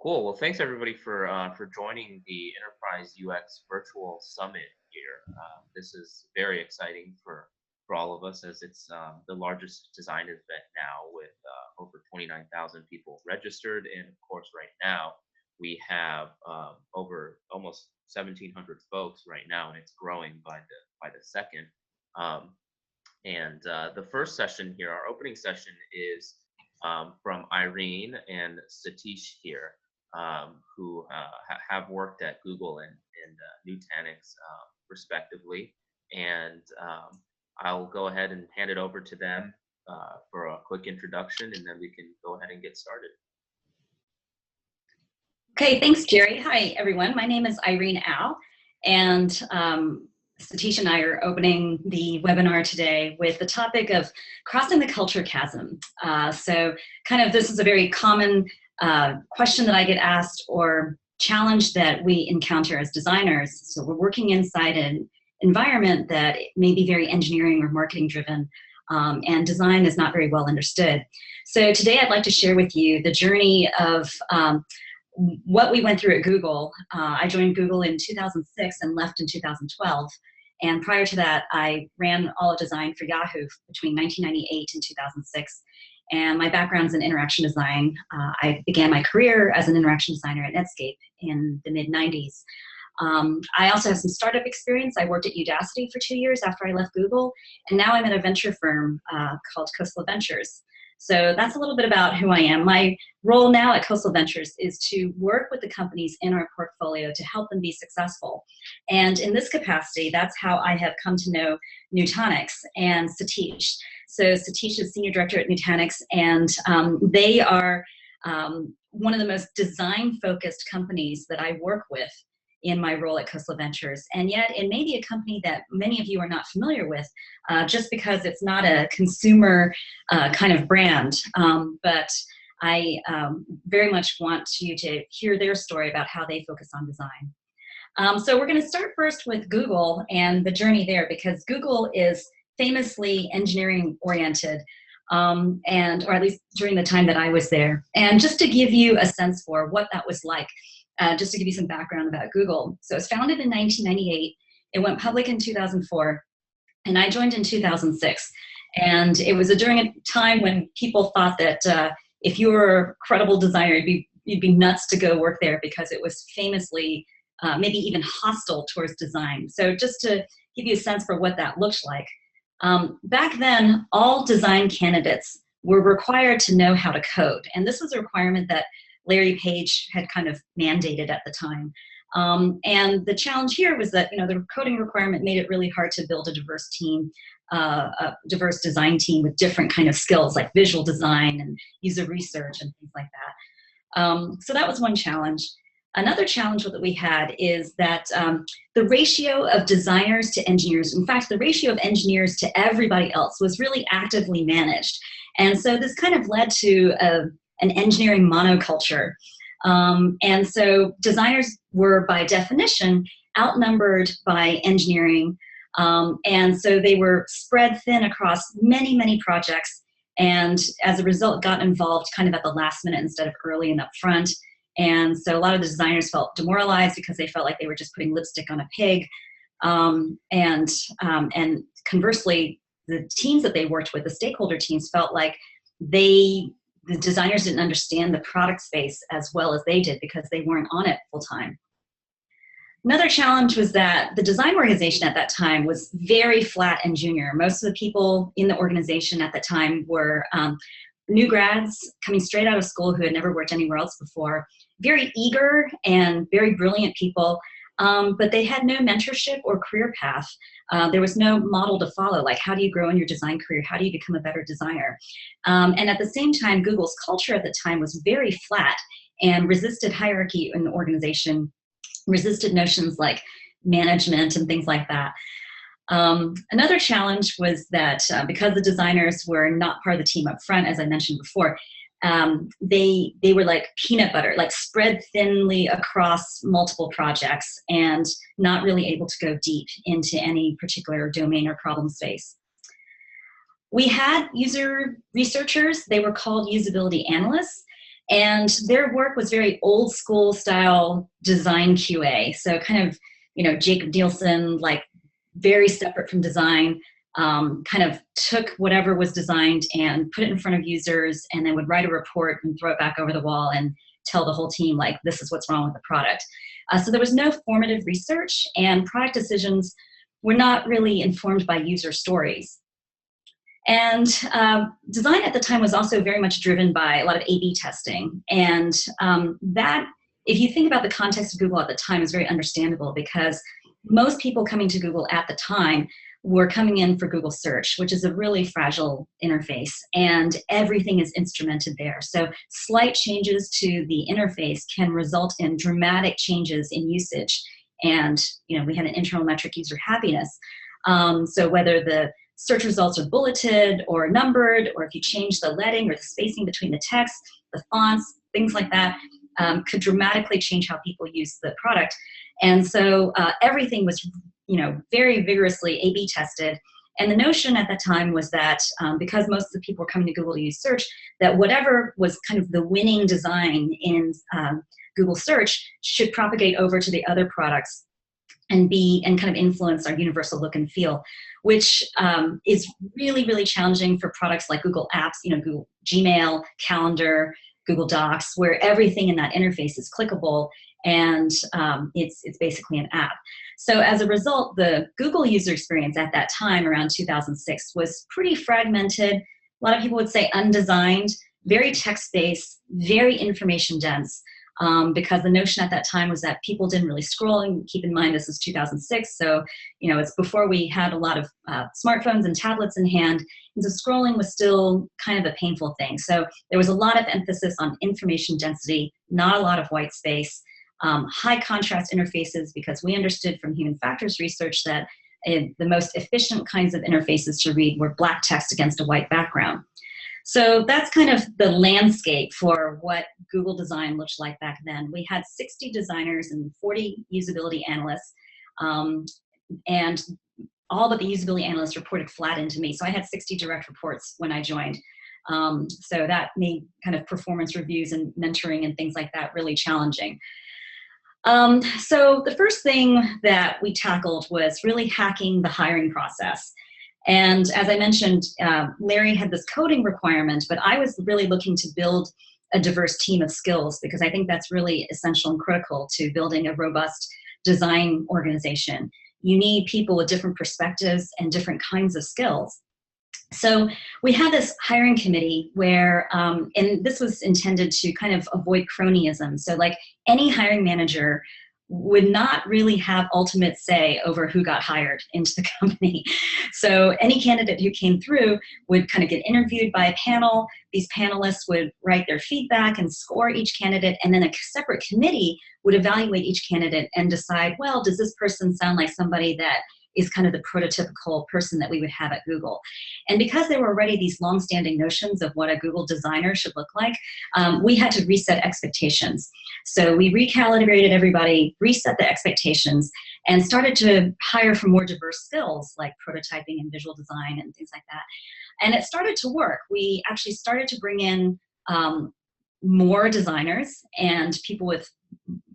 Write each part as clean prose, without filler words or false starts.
Cool. Well, thanks everybody for joining the Enterprise UX Virtual Summit here. This is very exciting for all of us as it's the largest design event now with over 29,000 people registered, and of course, right now we have over almost 1,700 folks right now, and it's growing by the second. Um, and the first session here, our opening session, is from Irene and Satish here, who have worked at Google and Nutanix respectively. And I'll go ahead and hand it over to them for a quick introduction, and then we can go ahead and get started. Okay, thanks, Jerry. Hi, everyone. My name is Irene Au, and Satish and I are opening the webinar today with the topic of crossing the culture chasm. So this is a very common question that I get asked, or challenge that we encounter as designers. So we're working inside an environment that may be very engineering or marketing driven, and design is not very well understood. So today I'd like to share with you the journey of what we went through at Google. I joined Google in 2006 and left in 2012. And prior to that, I ran all of design for Yahoo between 1998 and 2006. And my background's in interaction design. I began my career as an interaction designer at Netscape in the mid-90s. I also have some startup experience. I worked at Udacity for 2 years after I left Google. And now I'm at a venture firm called Coastal Ventures. So that's a little bit about who I am. My role now at Coastal Ventures is to work with the companies in our portfolio to help them be successful. And in this capacity, that's how I have come to know Nutanix and Satish. So Satish is Senior Director at Nutanix, and they are one of the most design-focused companies that I work with in my role at Coastal Ventures. And yet it may be a company that many of you are not familiar with, just because it's not a consumer kind of brand. But I very much want you to hear their story about how they focus on design. So we're going to start first with Google and the journey there, because Google is famously engineering oriented, or at least during the time that I was there. And just to give you a sense for what that was like, just to give you some background about Google. So it was founded in 1998. It went public in 2004, and I joined in 2006. And it was during a time when people thought that if you were a credible designer, you'd be nuts to go work there, because it was famously maybe even hostile towards design. So just to give you a sense for what that looked like. Back then, all design candidates were required to know how to code. And this was a requirement that Larry Page had kind of mandated at the time. And the challenge here was that, the coding requirement made it really hard to build a diverse team, a diverse design team with different kind of skills like visual design and user research and things like that. So that was one challenge. Another challenge that we had is that the ratio of designers to engineers, in fact, the ratio of engineers to everybody else was really actively managed. And so this kind of led to an engineering monoculture. And so designers were, by definition, outnumbered by engineering. And so they were spread thin across many, many projects. And as a result, got involved kind of at the last minute instead of early and up front. And so a lot of the designers felt demoralized because they felt like they were just putting lipstick on a pig. And conversely, the teams that they worked with, the stakeholder teams, felt like the designers didn't understand the product space as well as they did, because they weren't on it full time. Another challenge was that the design organization at that time was very flat and junior. Most of the people in the organization at the time were new grads coming straight out of school who had never worked anywhere else before, very eager and very brilliant people, but they had no mentorship or career path. There was no model to follow, like how do you grow in your design career? How do you become a better designer? And at the same time, Google's culture at the time was very flat and resisted hierarchy in the organization, resisted notions like management and things like that. Another challenge was that because the designers were not part of the team up front, as I mentioned before, they were like peanut butter, like spread thinly across multiple projects and not really able to go deep into any particular domain or problem space. We had user researchers. They were called usability analysts. And their work was very old school style design QA. So kind of, Jacob Nielsen, like very separate from design, kind of took whatever was designed and put it in front of users and then would write a report and throw it back over the wall and tell the whole team, like, this is what's wrong with the product. So there was no formative research, and product decisions were not really informed by user stories. And design at the time was also very much driven by a lot of A/B testing. And that, if you think about the context of Google at the time, is very understandable, because most people coming to Google at the time were coming in for Google search, which is a really fragile interface, and everything is instrumented there. So slight changes to the interface can result in dramatic changes in usage. And we had an internal metric, user happiness. So whether the search results are bulleted or numbered, or if you change the leading or the spacing between the text, the fonts, things like that, could dramatically change how people use the product. And so everything was, very vigorously A/B tested. And the notion at that time was that because most of the people were coming to Google to use search, that whatever was kind of the winning design in Google search should propagate over to the other products and kind of influence our universal look and feel, which is really, really challenging for products like Google Apps, Google Gmail, Calendar, Google Docs, where everything in that interface is clickable, and it's basically an app. So as a result, the Google user experience at that time, around 2006, was pretty fragmented. A lot of people would say undesigned, very text-based, very information-dense, because the notion at that time was that people didn't really scroll. And keep in mind, this is 2006, so it's before we had a lot of smartphones and tablets in hand, and so scrolling was still kind of a painful thing. So there was a lot of emphasis on information density, not a lot of white space, high contrast interfaces, because we understood from human factors research that the most efficient kinds of interfaces to read were black text against a white background. So that's kind of the landscape for what Google design looked like back then. We had 60 designers and 40 usability analysts, and all but the usability analysts reported flat into me. So I had 60 direct reports when I joined. So that made kind of performance reviews and mentoring and things like that really challenging. So the first thing that we tackled was really hacking the hiring process. And as I mentioned, Larry had this coding requirement, but I was really looking to build a diverse team of skills, because I think that's really essential and critical to building a robust design organization. You need people with different perspectives and different kinds of skills. So we had this hiring committee where, and this was intended to kind of avoid cronyism. So like any hiring manager would not really have ultimate say over who got hired into the company. So any candidate who came through would kind of get interviewed by a panel. These panelists would write their feedback and score each candidate, and then a separate committee would evaluate each candidate and decide, well, does this person sound like somebody that is kind of the prototypical person that we would have at Google. And because there were already these longstanding notions of what a Google designer should look like, we had to reset expectations. So we recalibrated everybody, reset the expectations, and started to hire for more diverse skills like prototyping and visual design and things like that. And it started to work. We actually started to bring in more designers and people with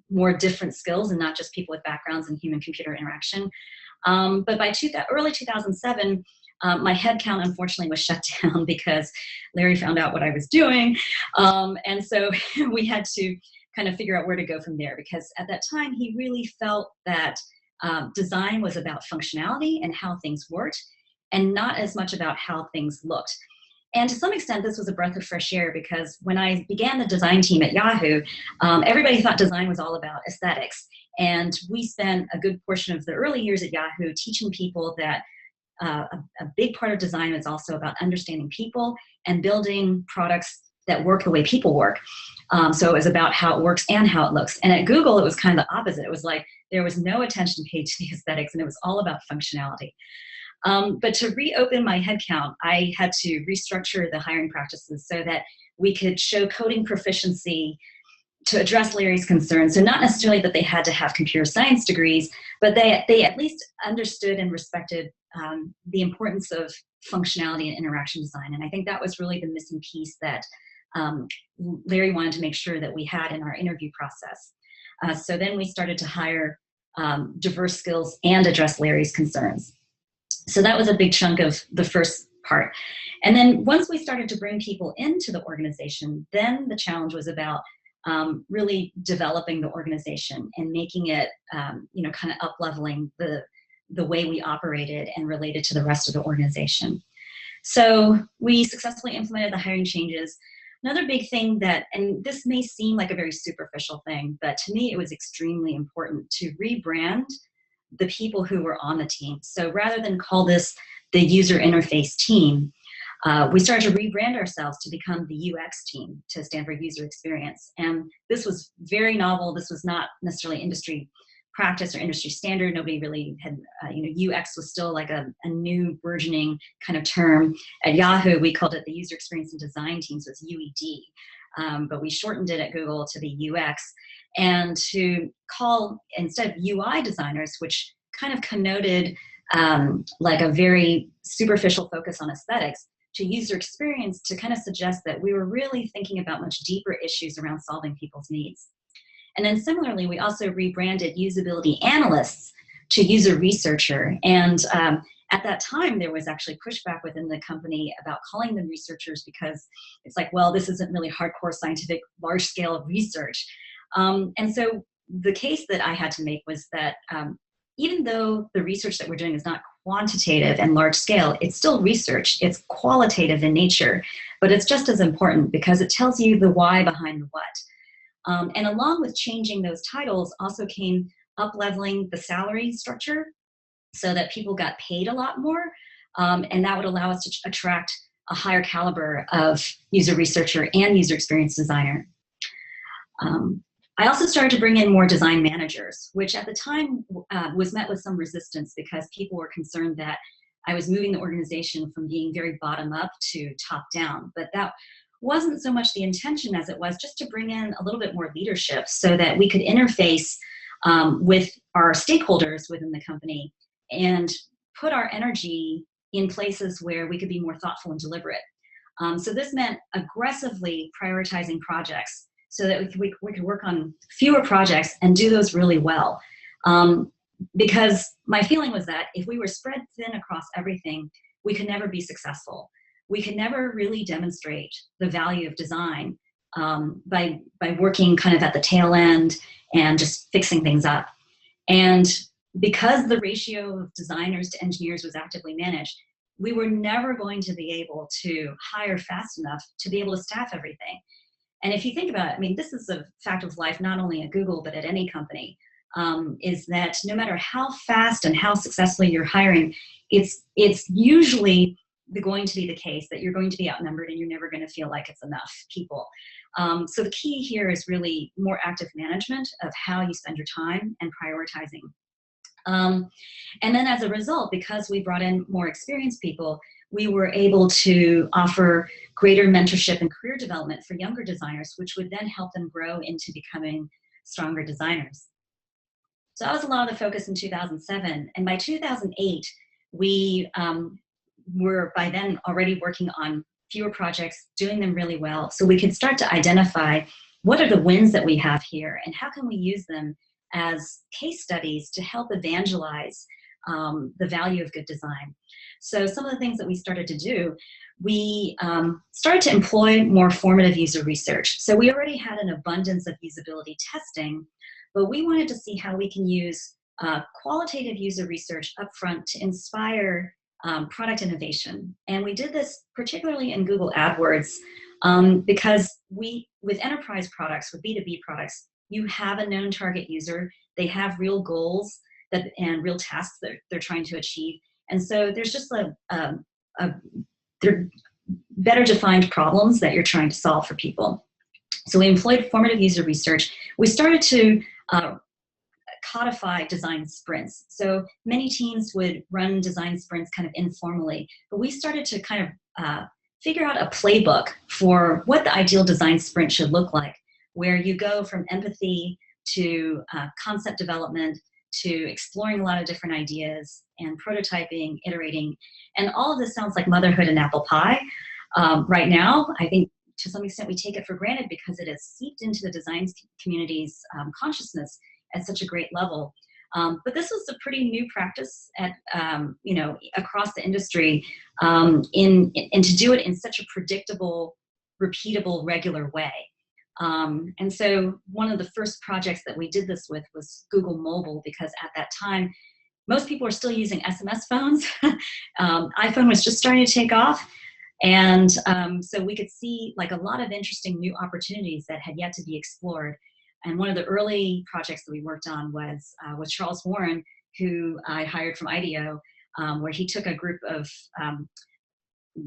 more different skills, and not just people with backgrounds in human-computer interaction. But by early 2007, my headcount unfortunately was shut down because Larry found out what I was doing. And so we had to kind of figure out where to go from there, because at that time he really felt that design was about functionality and how things worked, and not as much about how things looked. And to some extent, this was a breath of fresh air, because when I began the design team at Yahoo, everybody thought design was all about aesthetics. And we spent a good portion of the early years at Yahoo teaching people that a big part of design is also about understanding people and building products that work the way people work. So it was about how it works and how it looks. And at Google, it was kind of the opposite. It was like there was no attention paid to the aesthetics, and it was all about functionality. But to reopen my headcount, I had to restructure the hiring practices so that we could show coding proficiency to address Larry's concerns. So not necessarily that they had to have computer science degrees, but they at least understood and respected the importance of functionality and interaction design. And I think that was really the missing piece that um, Larry wanted to make sure that we had in our interview process. So then we started to hire diverse skills and address Larry's concerns. So that was a big chunk of the first part. And then once we started to bring people into the organization, then the challenge was about really developing the organization and making it, you know, kind of up-leveling the way we operated and related to the rest of the organization. So we successfully implemented the hiring changes. Another big thing that, and this may seem like a very superficial thing, but to me it was extremely important to rebrand the people who were on the team. So rather than call this the user interface team, we started to rebrand ourselves to become the UX team, to stand for user experience. And this was very novel. This was not necessarily industry practice or industry standard. Nobody really had, you know, UX was still like a new burgeoning kind of term. At Yahoo, we called it the User Experience and Design Team, so it's UED. But we shortened it at Google to the UX. And to call, instead of UI designers, which kind of connoted like a very superficial focus on aesthetics, to user experience, to kind of suggest that we were really thinking about much deeper issues around solving people's needs. And then similarly, we also rebranded usability analysts to user researcher. And at that time, there was actually pushback within the company about calling them researchers because it's like, well, this isn't really hardcore scientific, large-scale research. And so the case that I had to make was that even though the research that we're doing is not quantitative and large scale, it's still research. It's qualitative in nature, but it's just as important because it tells you the why behind the what. And along with changing those titles also came up-leveling the salary structure so that people got paid a lot more, and that would allow us to attract a higher caliber of user researcher and user experience designer. I also started to bring in more design managers, which at the time was met with some resistance because people were concerned that I was moving the organization from being very bottom up to top down. But that wasn't so much the intention as it was just to bring in a little bit more leadership so that we could interface with our stakeholders within the company and put our energy in places where we could be more thoughtful and deliberate. So this meant aggressively prioritizing projects so that we could work on fewer projects and do those really well. Because my feeling was that if we were spread thin across everything, we could never be successful. We could never really demonstrate the value of design by working kind of at the tail end and just fixing things up. And because the ratio of designers to engineers was actively managed, we were never going to be able to hire fast enough to be able to staff everything. And if you think about it, I mean, this is a fact of life, not only at Google, but at any company, is that no matter how fast and how successfully you're hiring, it's usually going to be the case that you're going to be outnumbered and you're never going to feel like it's enough people. So the key here is really more active management of how you spend your time and prioritizing. And then as a result, because we brought in more experienced people, we were able to offer greater mentorship and career development for younger designers, which would then help them grow into becoming stronger designers. So that was a lot of the focus in 2007. And by 2008, we were by then already working on fewer projects, doing them really well. So we could start to identify what are the wins that we have here and how can we use them as case studies to help evangelize the value of good design. So some of the things that we started to do, we started to employ more formative user research. So we already had an abundance of usability testing, but we wanted to see how we can use qualitative user research upfront to inspire product innovation. And we did this particularly in Google AdWords because with enterprise products, with B2B products, you have a known target user, they have real goals and real tasks that they're trying to achieve. And so there's just they're better defined problems that you're trying to solve for people. So we employed formative user research. We started to codify design sprints. So many teams would run design sprints kind of informally, but we started to kind of figure out a playbook for what the ideal design sprint should look like, where you go from empathy to concept development to exploring a lot of different ideas and prototyping, iterating. And all of this sounds like motherhood and apple pie right now. I think to some extent, we take it for granted because it has seeped into the design community's consciousness at such a great level. But this was a pretty new practice at, across the industry, and to do it in such a predictable, repeatable, regular way. And so one of the first projects that we did this with was Google Mobile, because at that time, most people were still using SMS phones. iPhone was just starting to take off. And so we could see like a lot of interesting new opportunities that had yet to be explored. And one of the early projects that we worked on was with Charles Warren, who I hired from IDEO, where he took a group of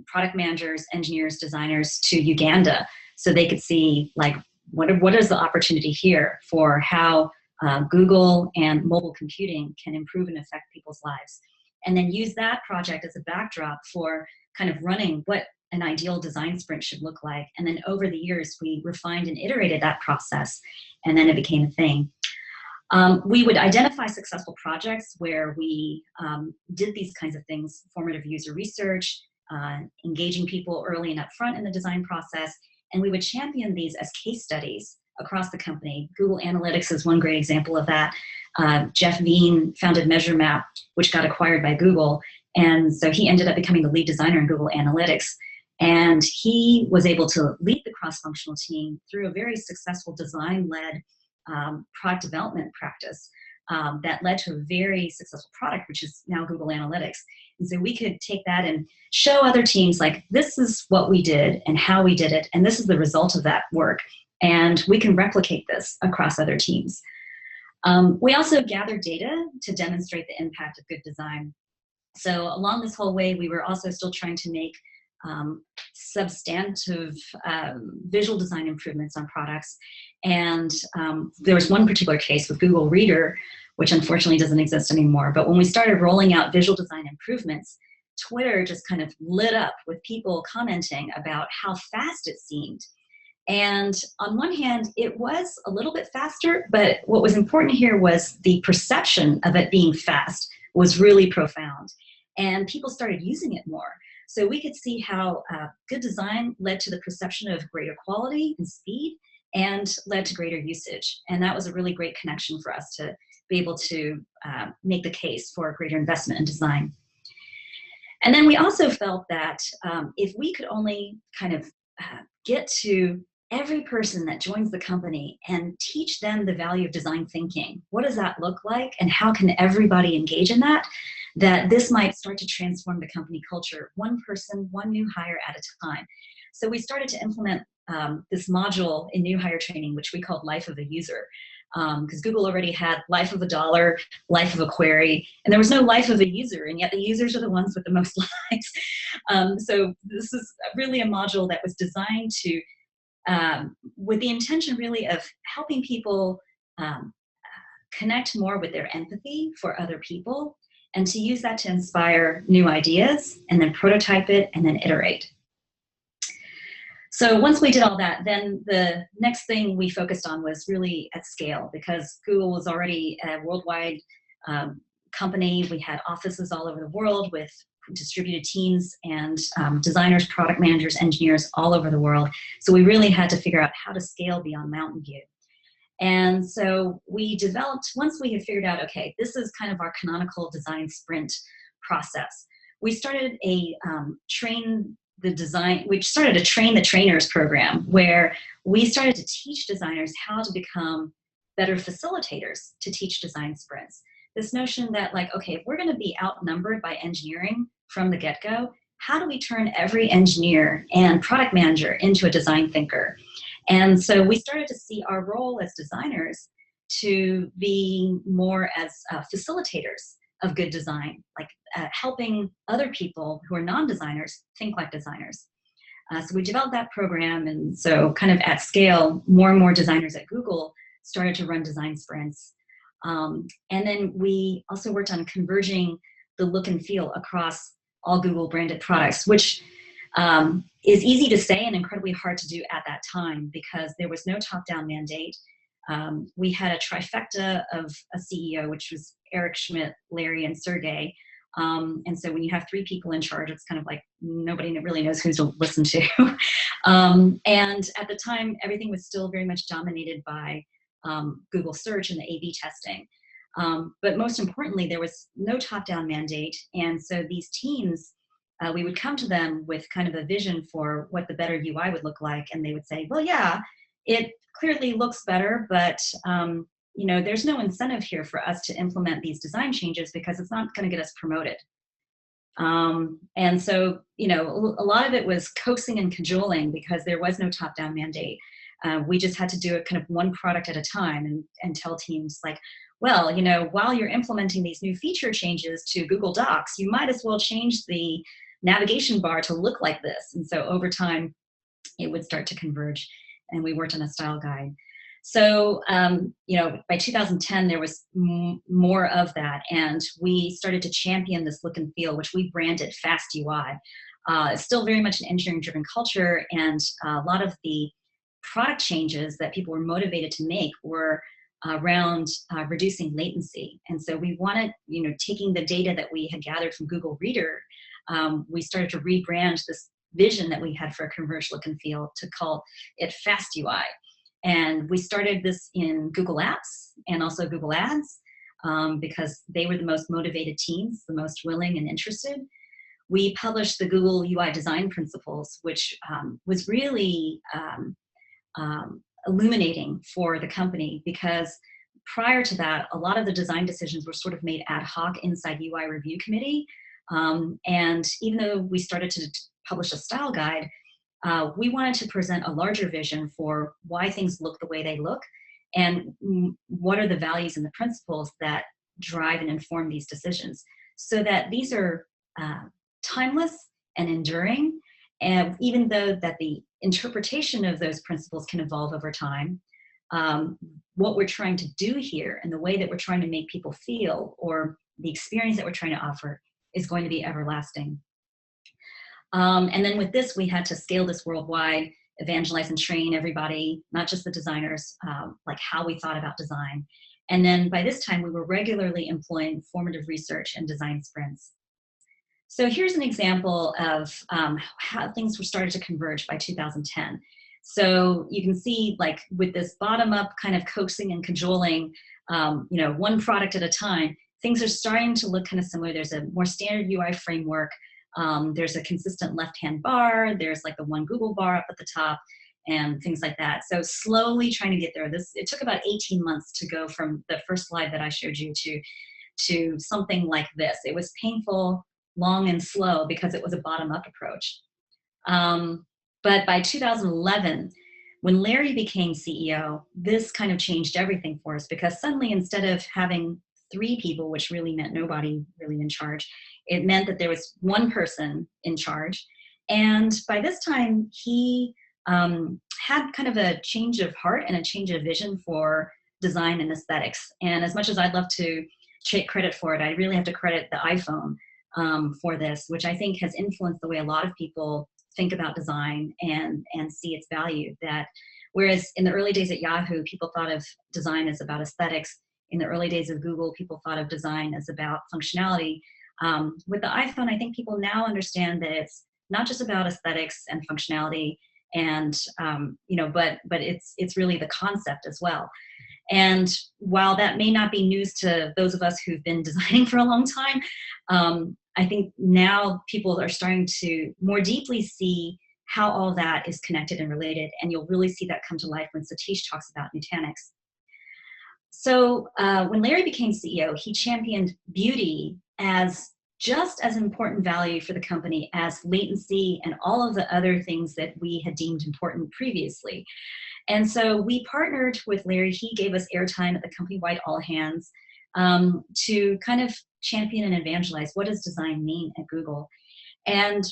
product managers, engineers, designers to Uganda so they could see like what is the opportunity here for how Google and mobile computing can improve and affect people's lives. And then use that project as a backdrop for kind of running what an ideal design sprint should look like. And then over the years, we refined and iterated that process, and then it became a thing. We would identify successful projects where we did these kinds of things, formative user research, engaging people early and upfront in the design process, and we would champion these as case studies across the company. Google Analytics is one great example of that. Jeff Veen founded MeasureMap, which got acquired by Google, and so he ended up becoming the lead designer in Google Analytics. And he was able to lead the cross-functional team through a very successful design-led product development practice that led to a very successful product, which is now Google Analytics. And so we could take that and show other teams, like, this is what we did and how we did it, and this is the result of that work. And we can replicate this across other teams. We also gathered data to demonstrate the impact of good design. So along this whole way, we were also still trying to make substantive visual design improvements on products. And there was one particular case with Google Reader, which unfortunately doesn't exist anymore. But when we started rolling out visual design improvements, Twitter just kind of lit up with people commenting about how fast it seemed. And on one hand, it was a little bit faster, but what was important here was the perception of it being fast was really profound. And people started using it more. So we could see how good design led to the perception of greater quality and speed and led to greater usage. And that was a really great connection for us to be able to make the case for greater investment in design. And then we also felt that if we could only kind of get to every person that joins the company and teach them the value of design thinking, what does that look like and how can everybody engage in that, that this might start to transform the company culture, one person, one new hire at a time. So we started to implement this module in new hire training, which we called Life of a User, because Google already had life of a dollar, life of a query, and there was no life of a user, and yet the users are the ones with the most lives. So this is really a module that was designed to, with the intention really of helping people connect more with their empathy for other people, and to use that to inspire new ideas, and then prototype it, and then iterate. So once we did all that, then the next thing we focused on was really at scale, because Google was already a worldwide company. We had offices all over the world with distributed teams and designers, product managers, engineers all over the world. So we really had to figure out how to scale beyond Mountain View. And so we developed, once we had figured out, okay, this is kind of our canonical design sprint process, we started a train the trainers program, where we started to teach designers how to become better facilitators to teach design sprints. This notion that, like, okay, if we're going to be outnumbered by engineering from the get-go, how do we turn every engineer and product manager into a design thinker? And so we started to see our role as designers to be more as facilitators of good design, like helping other people who are non-designers think like designers. So we developed that program, and so kind of at scale, more and more designers at Google started to run design sprints. And then we also worked on converging the look and feel across all Google branded products, which is easy to say and incredibly hard to do at that time because there was no top-down mandate. We had a trifecta of a CEO, which was Eric Schmidt, Larry, and Sergey. And so when you have 3 people in charge, it's kind of like nobody really knows who to listen to. And at the time, everything was still very much dominated by Google search and the A/B testing. But most importantly, there was no top-down mandate. And so these teams, we would come to them with kind of a vision for what the better UI would look like. And they would say, well, yeah, it clearly looks better, but there's no incentive here for us to implement these design changes because it's not going to get us promoted. And so, a lot of it was coaxing and cajoling because there was no top-down mandate. We just had to do it kind of one product at a time and tell teams like, well, while you're implementing these new feature changes to Google Docs, you might as well change the navigation bar to look like this. And so over time, it would start to converge, and we worked on a style guide. So, by 2010, there was more of that, and we started to champion this look and feel, which we branded Fast UI. It's still very much an engineering-driven culture, and a lot of the product changes that people were motivated to make were around reducing latency. And so we wanted, taking the data that we had gathered from Google Reader, we started to rebrand this vision that we had for a converged look and feel to call it Fast UI. And we started this in Google Apps and also Google Ads because they were the most motivated teams, the most willing and interested. We published the Google UI design principles, which was really illuminating for the company because prior to that, a lot of the design decisions were sort of made ad hoc inside UI review committee. And even though we started to publish a style guide, we wanted to present a larger vision for why things look the way they look and what are the values and the principles that drive and inform these decisions so that these are timeless and enduring. And even though that the interpretation of those principles can evolve over time, what we're trying to do here and the way that we're trying to make people feel or the experience that we're trying to offer is going to be everlasting. And then with this, we had to scale this worldwide, evangelize and train everybody, not just the designers, like how we thought about design. And then by this time, we were regularly employing formative research and design sprints. So here's an example of how things were started to converge by 2010. So you can see, like, with this bottom-up kind of coaxing and cajoling, one product at a time, things are starting to look kind of similar. There's a more standard UI framework. There's a consistent left-hand bar. There's like the one Google bar up at the top and things like that. So slowly trying to get there. It took about 18 months to go from the first slide that I showed you to something like this. It was painful, long and slow because it was a bottom-up approach. But by 2011, when Larry became CEO, this kind of changed everything for us because suddenly instead of having 3 people, which really meant nobody really in charge, it meant that there was one person in charge. And by this time, he had kind of a change of heart and a change of vision for design and aesthetics. And as much as I'd love to take credit for it, I really have to credit the iPhone for this, which I think has influenced the way a lot of people think about design and see its value. That whereas in the early days at Yahoo, people thought of design as about aesthetics. In the early days of Google, people thought of design as about functionality. With the iPhone, I think people now understand that it's not just about aesthetics and functionality, and but it's really the concept as well. And while that may not be news to those of us who've been designing for a long time, I think now people are starting to more deeply see how all that is connected and related, and you'll really see that come to life when Satish talks about Nutanix. So when Larry became CEO, he championed beauty as just as important value for the company as latency and all of the other things that we had deemed important previously. And so we partnered with Larry. He gave us airtime at the company-wide all hands to kind of champion and evangelize what does design mean at Google. And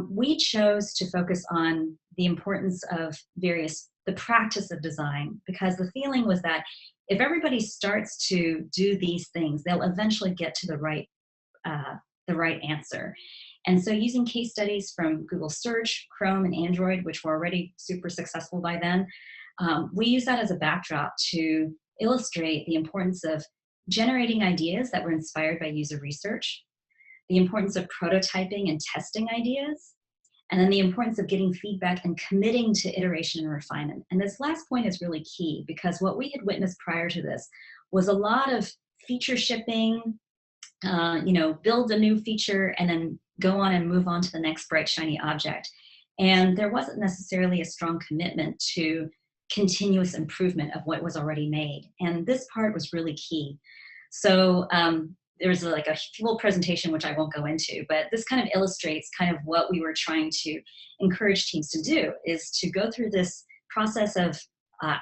we chose to focus on the importance of the practice of design, because the feeling was that if everybody starts to do these things, they'll eventually get to the right answer. And so using case studies from Google Search, Chrome, and Android, which were already super successful by then, we use that as a backdrop to illustrate the importance of generating ideas that were inspired by user research, the importance of prototyping and testing ideas, and then the importance of getting feedback and committing to iteration and refinement. And this last point is really key, because what we had witnessed prior to this was a lot of feature shipping, build a new feature and then go on and move on to the next bright, shiny object. And there wasn't necessarily a strong commitment to continuous improvement of what was already made. And this part was really key. So there was like a full presentation, which I won't go into, but this kind of illustrates kind of what we were trying to encourage teams to do, is to go through this process of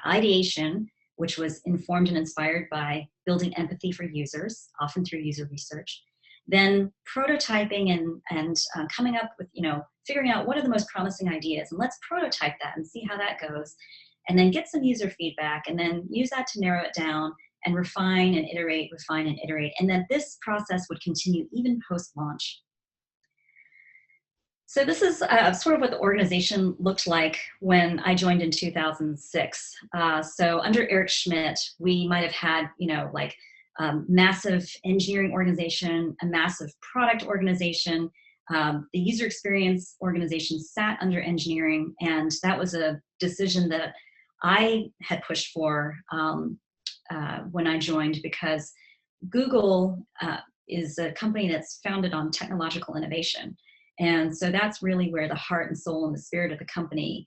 ideation, which was informed and inspired by building empathy for users, often through user research. Then prototyping and coming up with, figuring out what are the most promising ideas, and let's prototype that and see how that goes. And then get some user feedback, and then use that to narrow it down and refine and iterate, refine and iterate. And then this process would continue even post-launch. So this is sort of what the organization looked like when I joined in 2006. So under Eric Schmidt, we might have had, massive engineering organization, a massive product organization. The user experience organization sat under engineering, and that was a decision that I had pushed for when I joined, because Google is a company that's founded on technological innovation. And so that's really where the heart and soul and the spirit of the company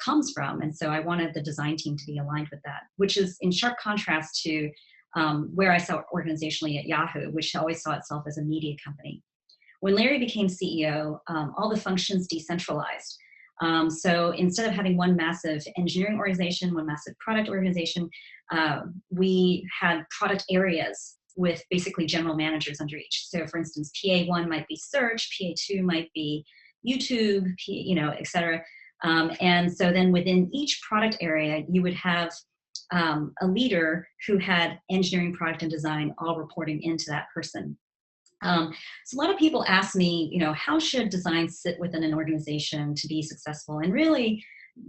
comes from. And so I wanted the design team to be aligned with that, which is in sharp contrast to where I saw organizationally at Yahoo, which always saw itself as a media company. When Larry became CEO, all the functions decentralized. So instead of having one massive engineering organization, one massive product organization, we had product areas with basically general managers under each. So for instance, PA1 might be search, PA2 might be YouTube, et cetera. And so then within each product area, you would have a leader who had engineering, product, and design all reporting into that person. So a lot of people ask me, how should design sit within an organization to be successful? And really,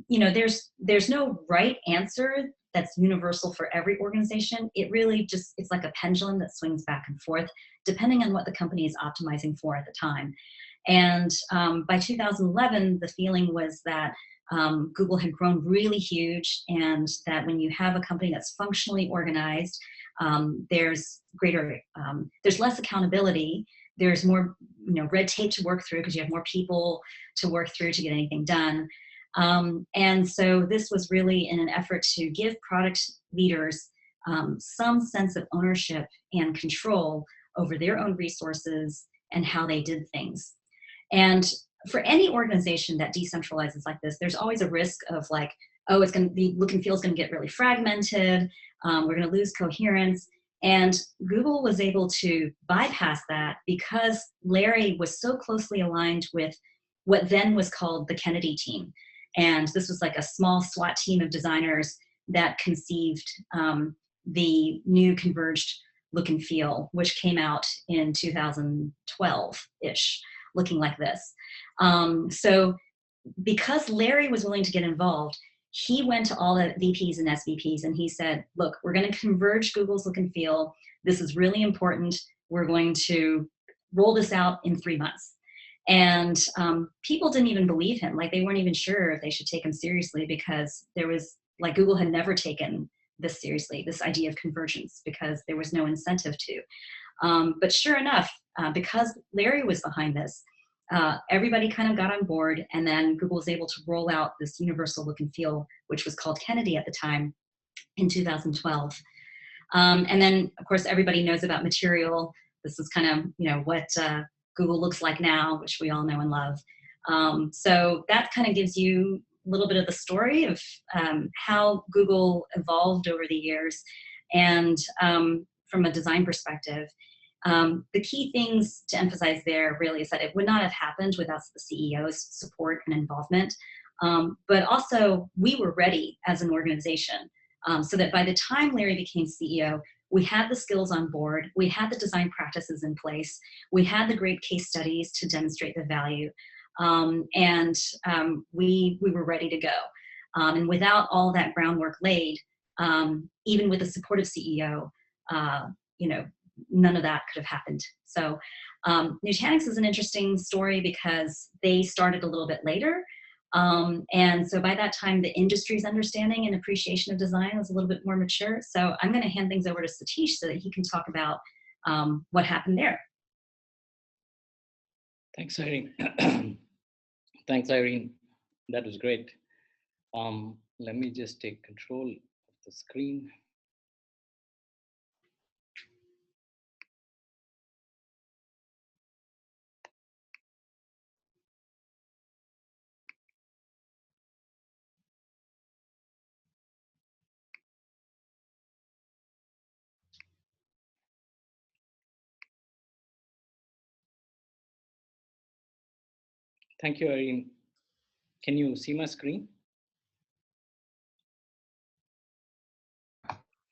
there's no right answer that's universal for every organization. It really just, it's like a pendulum that swings back and forth, depending on what the company is optimizing for at the time. And by 2011, the feeling was that Google had grown really huge, and that when you have a company that's functionally organized, there's less accountability. There's more, red tape to work through because you have more people to work through to get anything done. And so this was really in an effort to give product leaders some sense of ownership and control over their own resources and how they did things. And for any organization that decentralizes like this, there's always a risk of like, oh, it's going to be, look and feel is going to get really fragmented. We're going to lose coherence. And Google was able to bypass that because Larry was so closely aligned with what then was called the Kennedy team. And this was like a small SWAT team of designers that conceived the new converged look and feel, which came out in 2012-ish, looking like this. So because Larry was willing to get involved, he went to all the VPs and SVPs and he said, look, we're going to converge Google's look and feel. This is really important. We're going to roll this out in 3 months. And people didn't even believe him. Like, they weren't even sure if they should take him seriously, because there was, like, Google had never taken this seriously, this idea of convergence, because there was no incentive to. But sure enough, because Larry was behind this, everybody kind of got on board, and then Google was able to roll out this universal look and feel, which was called Kennedy at the time, in 2012. And then, of course, everybody knows about Material. This is kind of, what Google looks like now, which we all know and love. So that kind of gives you a little bit of the story of how Google evolved over the years. And from a design perspective, the key things to emphasize there really is that it would not have happened without the CEO's support and involvement. But also, we were ready as an organization, so that by the time Larry became CEO, we had the skills on board, we had the design practices in place, we had the great case studies to demonstrate the value, and we were ready to go. And without all that groundwork laid, even with a supportive CEO, none of that could have happened. So Nutanix is an interesting story because they started a little bit later. And so by that time, the industry's understanding and appreciation of design was a little bit more mature. So I'm going to hand things over to Satish so that he can talk about what happened there. Thanks, Irene. Thanks, Irene. That was great. Let me just take control of the screen. Thank you, Irene. Can you see my screen?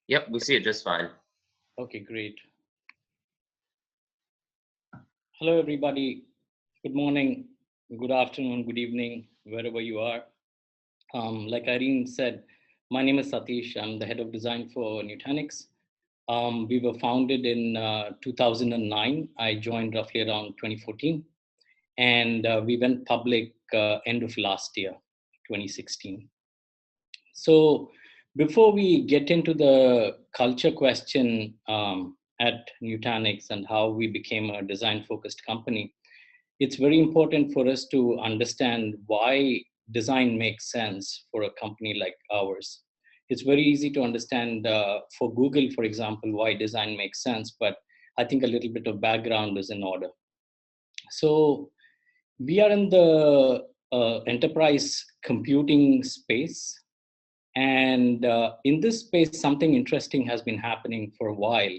Yep, we see it just fine. Okay, great. Hello, everybody. Good morning, good afternoon, good evening, wherever you are. Like Irene said, my name is Satish. I'm the head of design for Nutanix. We were founded in 2009. I joined roughly around 2014. And we went public end of last year, 2016. So before we get into the culture question at Nutanix and how we became a design-focused company, it's very important for us to understand why design makes sense for a company like ours. It's very easy to understand for Google, for example, why design makes sense, but I think a little bit of background is in order. So we are in the enterprise computing space. And in this space, something interesting has been happening for a while,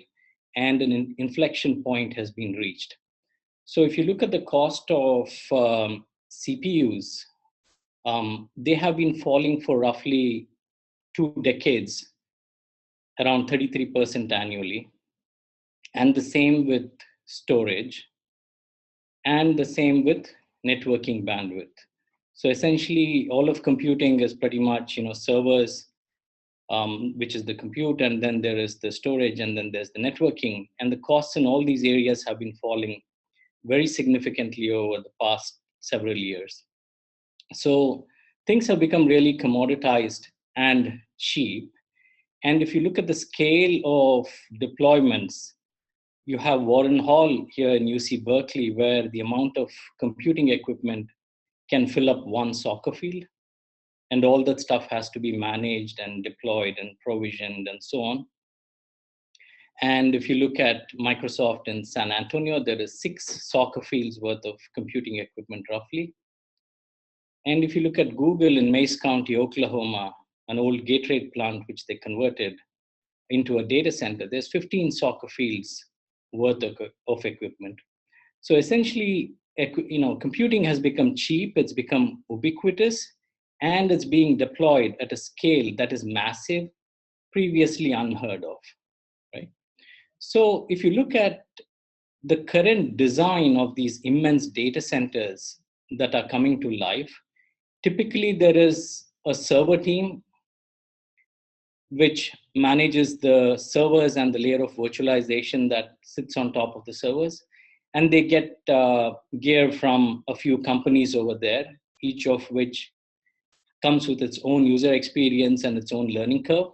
and an inflection point has been reached. So if you look at the cost of CPUs, they have been falling for roughly 2 decades, around 33% annually. And the same with storage, and the same with networking bandwidth. So essentially, all of computing is pretty much, servers, which is the compute, and then there is the storage, and then there's the networking. And the costs in all these areas have been falling very significantly over the past several years. So things have become really commoditized and cheap. And if you look at the scale of deployments, you have Warren Hall here in UC Berkeley, where the amount of computing equipment can fill up one soccer field, and all that stuff has to be managed and deployed and provisioned and so on. And if you look at Microsoft in San Antonio, there is 6 soccer fields worth of computing equipment roughly. And if you look at Google in Mays County, Oklahoma, an old Gatorade plant which they converted into a data center, there's 15 soccer fields worth of equipment. So essentially, computing has become cheap, it's become ubiquitous, and it's being deployed at a scale that is massive, previously unheard of, right? So if you look at the current design of these immense data centers that are coming to life, typically there is a server team which manages the servers and the layer of virtualization that sits on top of the servers. And they get gear from a few companies over there, each of which comes with its own user experience and its own learning curve.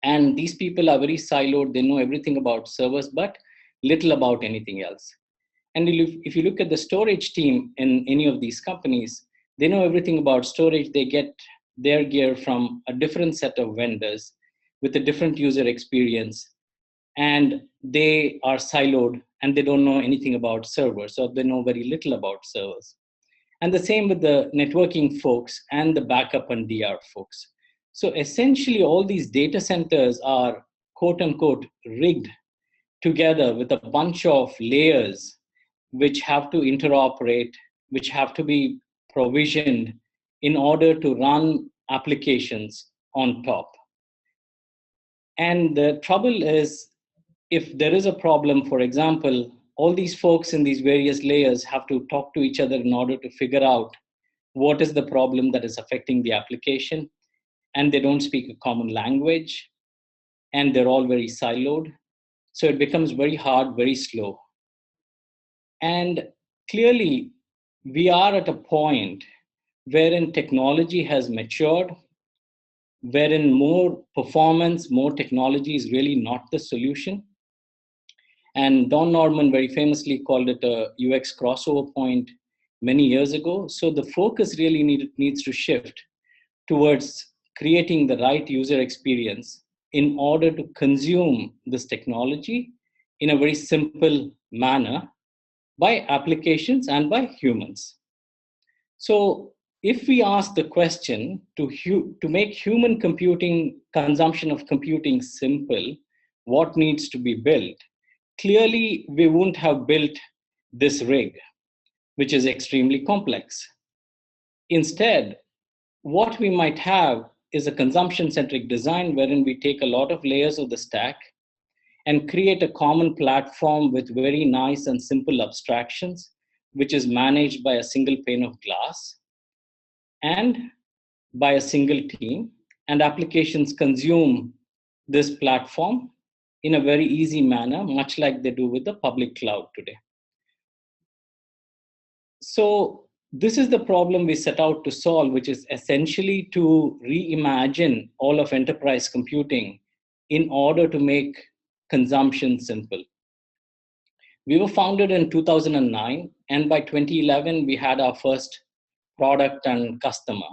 And these people are very siloed. They know everything about servers, but little about anything else. And if you look at the storage team in any of these companies, they know everything about storage. They get their gear from a different set of vendors with a different user experience. And they are siloed and they don't know anything about servers, or they know very little about servers. And the same with the networking folks and the backup and DR folks. So essentially, all these data centers are quote unquote rigged together with a bunch of layers which have to interoperate, which have to be provisioned in order to run applications on top. And the trouble is, if there is a problem, for example, all these folks in these various layers have to talk to each other in order to figure out what is the problem that is affecting the application. And they don't speak a common language, and they're all very siloed. So it becomes very hard, very slow. And clearly, we are at a point wherein technology has matured, wherein more performance, more technology is really not the solution. And Don Norman very famously called it a UX crossover point many years ago. So the focus really needs to shift towards creating the right user experience in order to consume this technology in a very simple manner by applications and by humans. So if we ask the question to make human computing, consumption of computing simple, what needs to be built? Clearly, we wouldn't have built this rig, which is extremely complex. Instead, what we might have is a consumption-centric design wherein we take a lot of layers of the stack and create a common platform with very nice and simple abstractions, which is managed by a single pane of glass and by a single team. And applications consume this platform in a very easy manner, much like they do with the public cloud today. So this is the problem we set out to solve, which is essentially to reimagine all of enterprise computing in order to make consumption simple. We were founded in 2009, and by 2011, we had our first product and customer.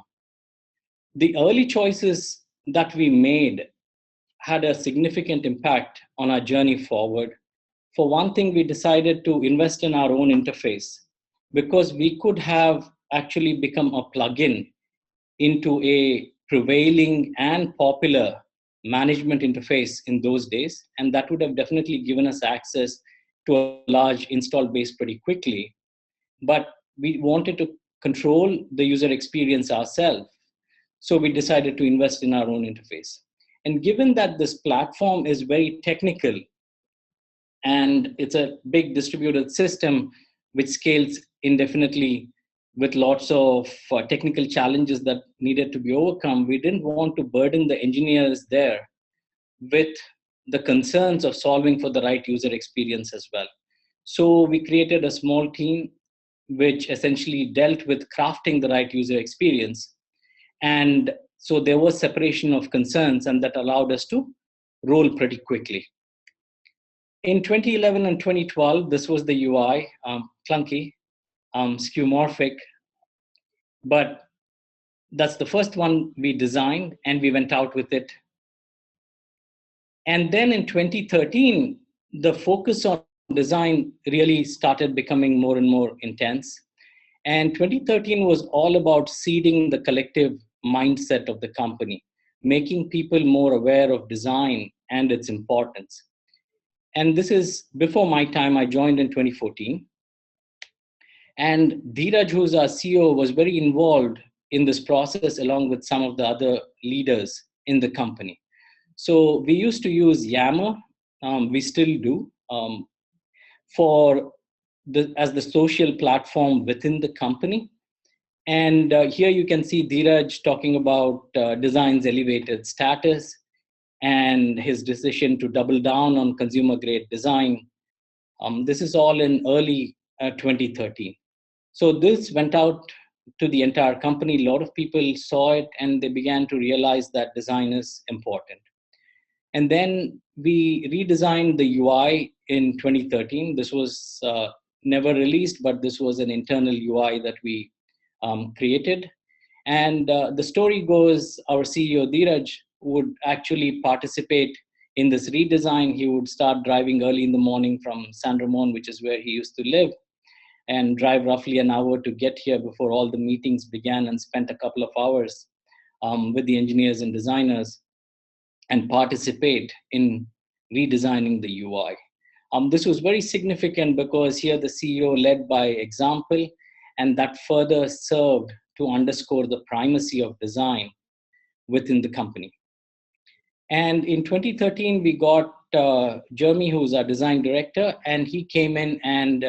The early choices that we made had a significant impact on our journey forward. For one thing, we decided to invest in our own interface because we could have actually become a plugin into a prevailing and popular management interface in those days. And that would have definitely given us access to a large install base pretty quickly. But we wanted to control the user experience ourselves. So we decided to invest in our own interface. And given that this platform is very technical and it's a big distributed system which scales indefinitely with lots of technical challenges that needed to be overcome, we didn't want to burden the engineers there with the concerns of solving for the right user experience as well. So we created a small team which essentially dealt with crafting the right user experience. And so there was separation of concerns, and that allowed us to roll pretty quickly. In 2011 and 2012, this was the UI, clunky, skeuomorphic, but that's the first one we designed and we went out with it. And then in 2013, the focus on design really started becoming more and more intense. And 2013 was all about seeding the collective mindset of the company, making people more aware of design and its importance. And this is before my time. I joined in 2014. And Dheeraj, who's our CEO, was very involved in this process along with some of the other leaders in the company. So we used to use Yammer, we still do, as the social platform within the company. And here you can see Dheeraj talking about design's elevated status and his decision to double down on consumer grade design. This is all in early 2013. So this went out to the entire company. A lot of people saw it and they began to realize that design is important. And then we redesigned the UI in 2013. This was never released, but this was an internal UI that we created. And the story goes, our CEO Dheeraj would actually participate in this redesign. He would start driving early in the morning from San Ramon, which is where he used to live, and drive roughly an hour to get here before all the meetings began, and spent a couple of hours with the engineers and designers and participate in redesigning the UI. This was very significant because here the CEO led by example, and that further served to underscore the primacy of design within the company. And in 2013, we got Jeremy, who's our design director, and he came in and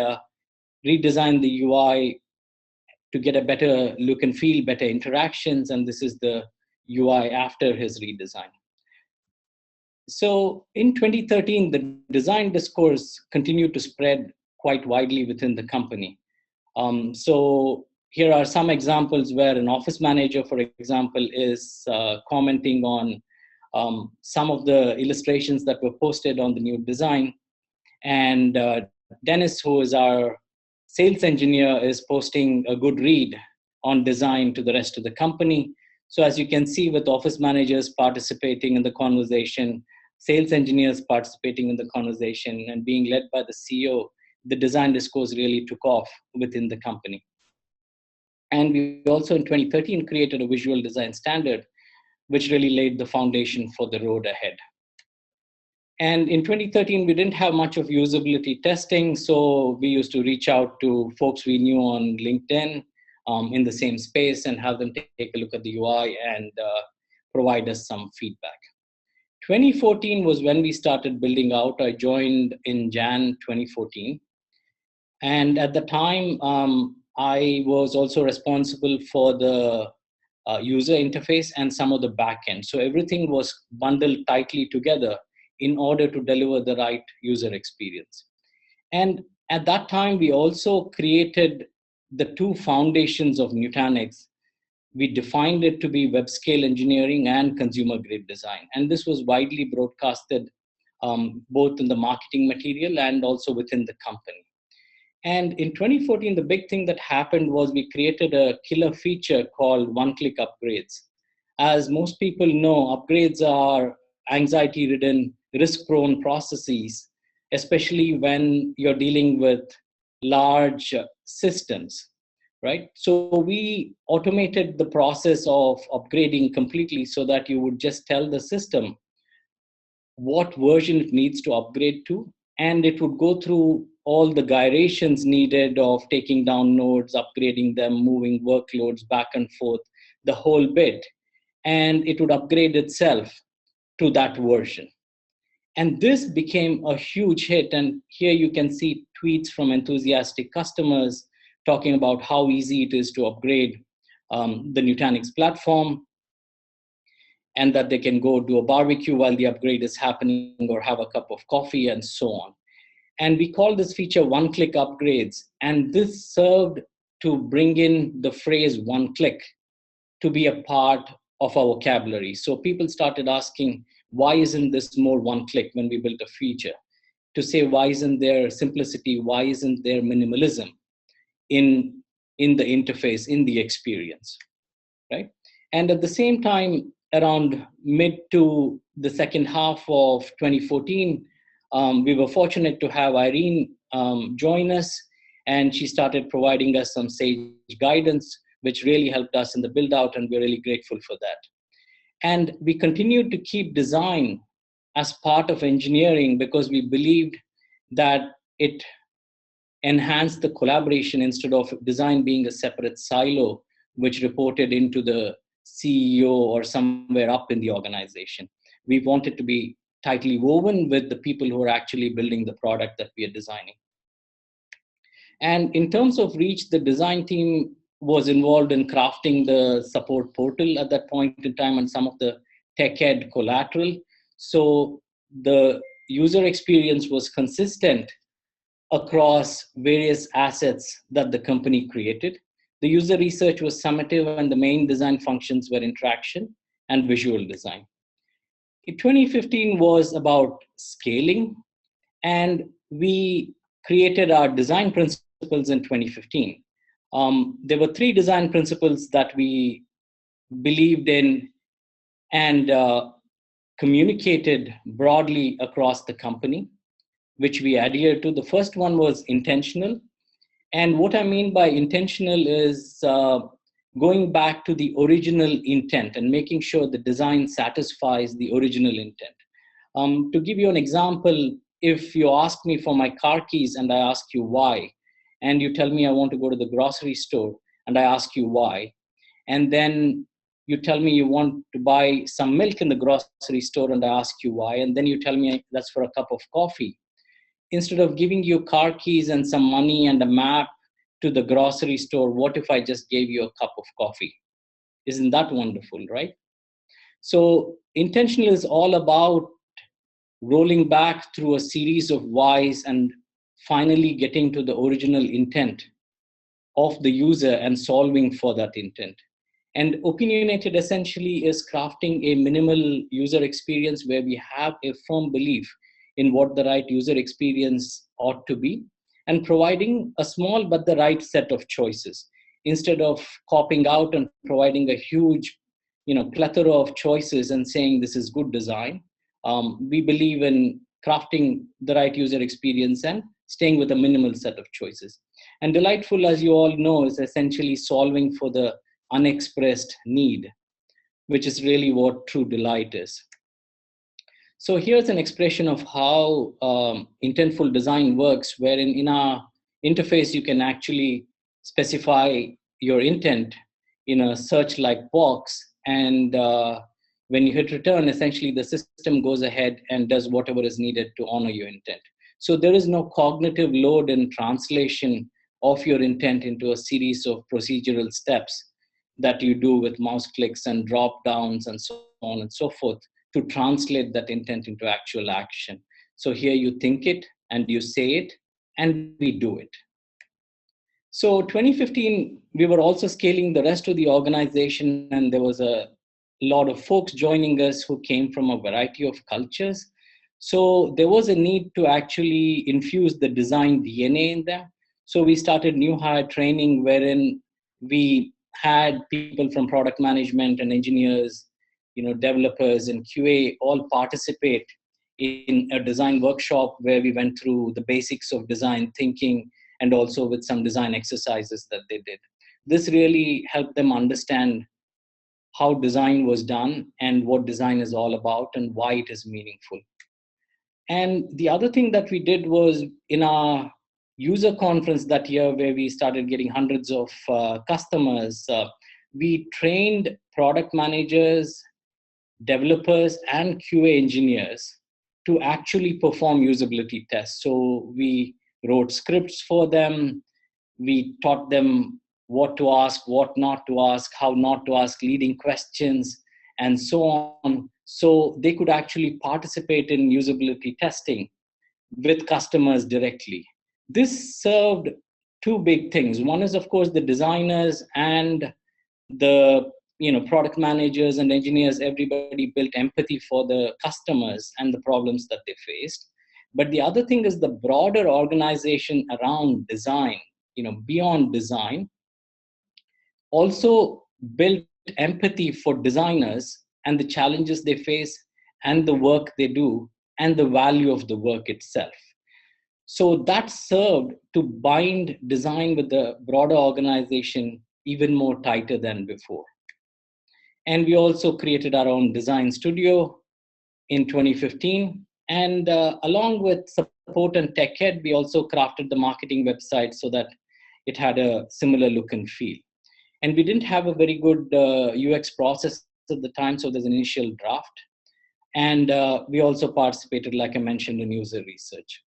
redesigned the UI to get a better look and feel, better interactions, and this is the UI after his redesign. So in 2013, the design discourse continued to spread quite widely within the company. So here are some examples where an office manager, for example, is commenting on some of the illustrations that were posted on the new design. And Dennis, who is our sales engineer, is posting a good read on design to the rest of the company. So as you can see, with office managers participating in the conversation, sales engineers participating in the conversation, and being led by the CEO, the design discourse really took off within the company. And we also in 2013 created a visual design standard, which really laid the foundation for the road ahead. And in 2013, we didn't have much of usability testing, so we used to reach out to folks we knew on LinkedIn in the same space and have them take a look at the UI and provide us some feedback. 2014 was when we started building out. I joined in Jan 2014. And at the time, I was also responsible for the user interface and some of the backend. So everything was bundled tightly together in order to deliver the right user experience. And at that time, we also created the two foundations of Nutanix. We defined it to be web scale engineering and consumer grade design. And this was widely broadcasted both in the marketing material and also within the company. And in 2014, the big thing that happened was we created a killer feature called one-click upgrades. As most people know, upgrades are anxiety-ridden, risk-prone processes, especially when you're dealing with large systems, right? So we automated the process of upgrading completely so that you would just tell the system what version it needs to upgrade to, and it would go through all the gyrations needed of taking down nodes, upgrading them, moving workloads back and forth, the whole bit, and it would upgrade itself to that version. And this became a huge hit, and here you can see tweets from enthusiastic customers talking about how easy it is to upgrade the Nutanix platform, and that they can go do a barbecue while the upgrade is happening or have a cup of coffee and so on. And we call this feature one-click upgrades. And this served to bring in the phrase one click to be a part of our vocabulary. So people started asking, why isn't this more one click when we built a feature? To say, why isn't there simplicity? Why isn't there minimalism in the interface, in the experience, right? And at the same time, around mid to the second half of 2014, we were fortunate to have Irene join us, and she started providing us some sage guidance, which really helped us in the build out, and we're really grateful for that. And we continued to keep design as part of engineering because we believed that it enhanced the collaboration instead of design being a separate silo, which reported into the CEO or somewhere up in the organization. We wanted to be tightly woven with the people who are actually building the product that we are designing. And in terms of reach, the design team was involved in crafting the support portal at that point in time and some of the tech ed collateral. So the user experience was consistent across various assets that the company created. The user research was summative, and the main design functions were interaction and visual design. In 2015 was about scaling, and we created our design principles in 2015. There were 3 design principles that we believed in and communicated broadly across the company, which we adhered to. The first one was intentional. And what I mean by intentional is going back to the original intent and making sure the design satisfies the original intent. To give you an example, if you ask me for my car keys and I ask you why, and you tell me I want to go to the grocery store and I ask you why, and then you tell me you want to buy some milk in the grocery store and I ask you why, and then you tell me that's for a cup of coffee. Instead of giving you car keys and some money and a map to the grocery store, what if I just gave you a cup of coffee? Isn't that wonderful, right? So intentional is all about rolling back through a series of whys and finally getting to the original intent of the user and solving for that intent. And opinionated essentially is crafting a minimal user experience where we have a firm belief in what the right user experience ought to be and providing a small but the right set of choices instead of copying out and providing a huge plethora of choices and saying this is good design. We believe in crafting the right user experience and staying with a minimal set of choices. And delightful, as you all know, is essentially solving for the unexpressed need, which is really what true delight is. So here's an expression of how intentful design works, wherein in our interface, you can actually specify your intent in a search-like box. And when you hit return, essentially the system goes ahead and does whatever is needed to honor your intent. So there is no cognitive load in translation of your intent into a series of procedural steps that you do with mouse clicks and drop downs and so on and so forth to translate that intent into actual action. So here you think it and you say it and we do it. So 2015, we were also scaling the rest of the organization, and there was a lot of folks joining us who came from a variety of cultures. So there was a need to actually infuse the design DNA in them. So we started new hire training wherein we had people from product management and engineers, developers and QA all participate in a design workshop where we went through the basics of design thinking and also with some design exercises that they did. This really helped them understand how design was done and what design is all about and why it is meaningful. And the other thing that we did was in our user conference that year, where we started getting hundreds of customers, we trained product managers, developers, and QA engineers to actually perform usability tests. So we wrote scripts for them. We taught them what to ask, what not to ask, how not to ask leading questions, and so on. So they could actually participate in usability testing with customers directly. This served two big things. One is, of course, the designers and the product managers and engineers, everybody built empathy for the customers and the problems that they faced. But the other thing is the broader organization around design, beyond design, also built empathy for designers and the challenges they face and the work they do and the value of the work itself. So that served to bind design with the broader organization even more tighter than before. And we also created our own design studio in 2015. And along with support and tech head, we also crafted the marketing website so that it had a similar look and feel. And we didn't have a very good UX process at the time, so there's an initial draft. And we also participated, like I mentioned, in user research.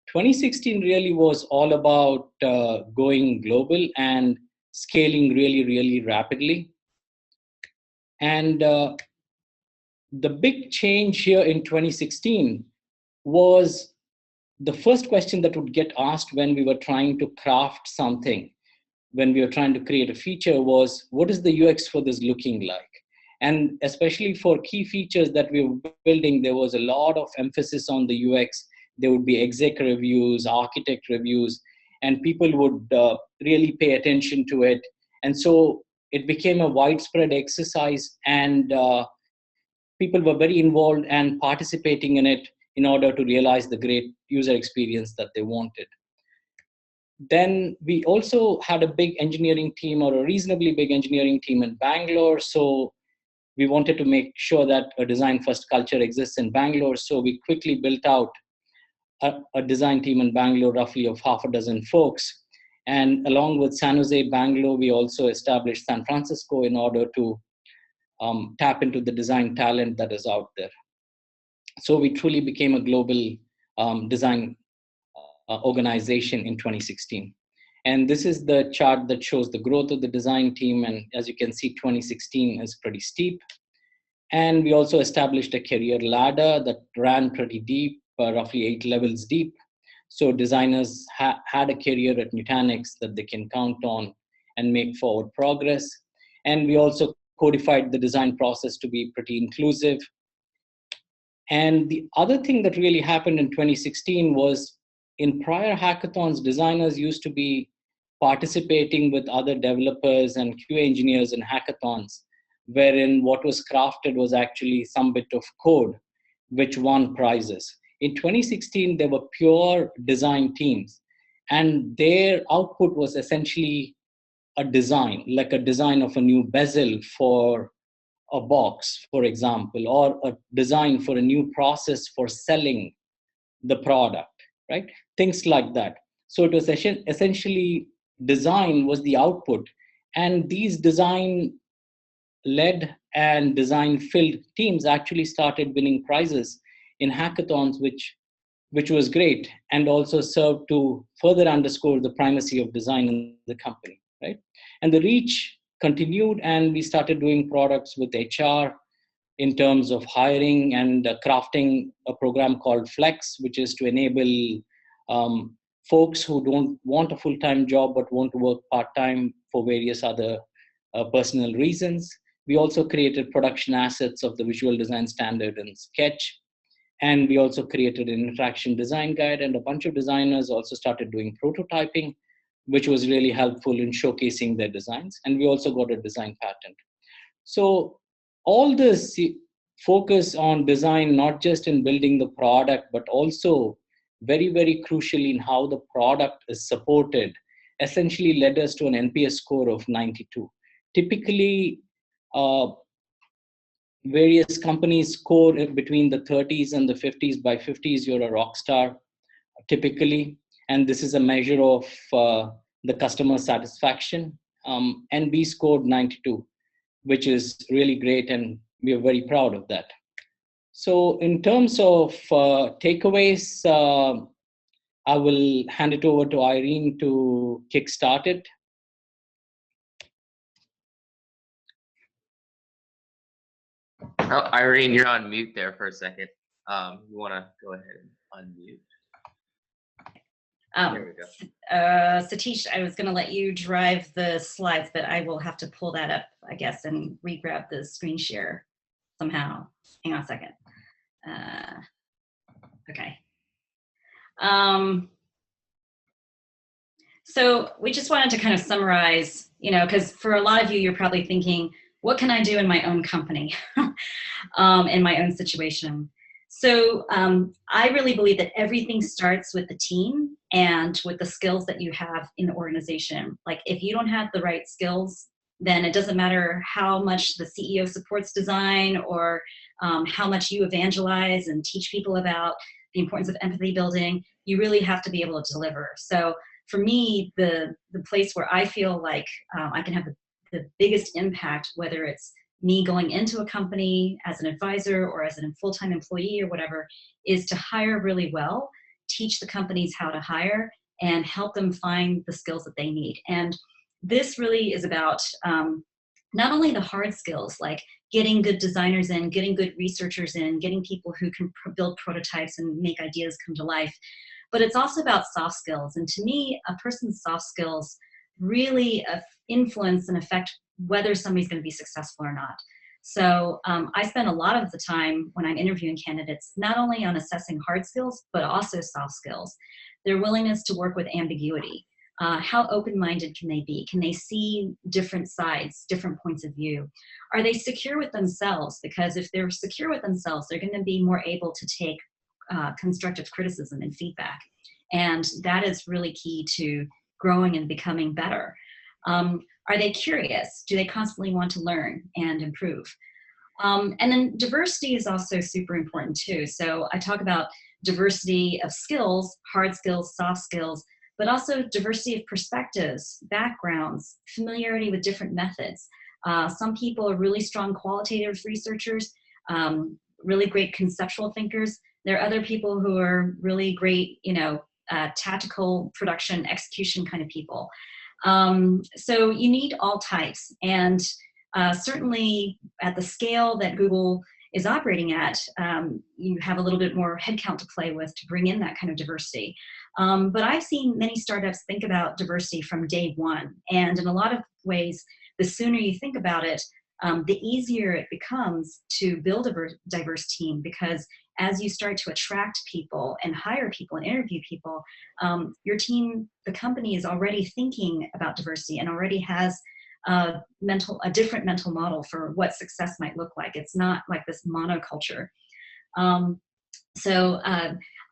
2016 really was all about going global and scaling really, really rapidly. And the big change here in 2016 was the first question that would get asked when we were trying to craft something, when we were trying to create a feature, was what is the UX for this looking like? And especially for key features that we were building, there was a lot of emphasis on the UX. There would be exec reviews, architect reviews, and people would really pay attention to it. And so it became a widespread exercise, and people were very involved and participating in it in order to realize the great user experience that they wanted. Then we also had a big engineering team, or a reasonably big engineering team in Bangalore. So we wanted to make sure that a design first culture exists in Bangalore. So we quickly built out a design team in Bangalore, roughly of half a dozen folks. And along with San Jose, Bangalore, we also established San Francisco in order to tap into the design talent that is out there. So we truly became a global design organization in 2016. And this is the chart that shows the growth of the design team. And as you can see, 2016 is pretty steep. And we also established a career ladder that ran pretty deep, roughly 8 levels deep. So designers had a career at Nutanix that they can count on and make forward progress. And we also codified the design process to be pretty inclusive. And the other thing that really happened in 2016 was, in prior hackathons, designers used to be participating with other developers and QA engineers in hackathons, wherein what was crafted was actually some bit of code which won prizes. In 2016, there were pure design teams, and their output was essentially a design, like a design of a new bezel for a box, for example, or a design for a new process for selling the product, right? Things like that. So it was essentially design was the output, and these design led and design filled teams actually started winning prizes in hackathons, which was great, and also served to further underscore the primacy of design in the company, right? And the reach continued, and we started doing products with HR in terms of hiring and crafting a program called Flex, which is to enable folks who don't want a full-time job but want to work part-time for various other personal reasons. We also created production assets of the visual design standard in Sketch. And we also created an interaction design guide, and a bunch of designers also started doing prototyping, which was really helpful in showcasing their designs. And we also got a design patent. So all this focus on design, not just in building the product, but also very, very crucially in how the product is supported, essentially led us to an NPS score of 92. Typically, various companies score between the 30s and the 50s. By 50s, you're a rock star, typically. And this is a measure of the customer satisfaction. And we scored 92, which is really great, and we are very proud of that. So in terms of takeaways, I will hand it over to Irene to kickstart it. Oh, Irene, you're on mute there for a second. You want to go ahead and unmute? There we go. Satish, I was going to let you drive the slides, but I will have to pull that up, I guess, and re-grab the screen share somehow. Hang on a second. Okay. So we just wanted to kind of summarize, because for a lot of you, you're probably thinking, what can I do in my own company, in my own situation? So I really believe that everything starts with the team and with the skills that you have in the organization. Like if you don't have the right skills, then it doesn't matter how much the CEO supports design or how much you evangelize and teach people about the importance of empathy building. You really have to be able to deliver. So for me, the place where I feel like I can have the biggest impact, whether it's me going into a company as an advisor or as a full-time employee or whatever, is to hire really well, teach the companies how to hire, and help them find the skills that they need. And this really is about not only the hard skills, like getting good designers in, getting good researchers in, getting people who can build prototypes and make ideas come to life, but it's also about soft skills. And to me, a person's soft skills really influence and affect whether somebody's going to be successful or not. So I spend a lot of the time when I'm interviewing candidates, not only on assessing hard skills, but also soft skills. Their willingness to work with ambiguity. How open-minded can they be? Can they see different sides, different points of view? Are they secure with themselves? Because if they're secure with themselves, they're going to be more able to take constructive criticism and feedback. And that is really key to growing and becoming better. Are they curious? Do they constantly want to learn and improve? And then diversity is also super important too. So I talk about diversity of skills, hard skills, soft skills, but also diversity of perspectives, backgrounds, familiarity with different methods. Some people are really strong qualitative researchers, really great conceptual thinkers. There are other people who are really great, tactical production, execution kind of people. So you need all types. And Certainly at the scale that Google is operating at, you have a little bit more headcount to play with to bring in that kind of diversity. But I've seen many startups think about diversity from day one. And in a lot of ways, the sooner you think about it, the easier it becomes to build a diverse team, because as you start to attract people and hire people and interview people, your team, the company is already thinking about diversity and already has a different mental model for what success might look like. It's not like this monoculture. So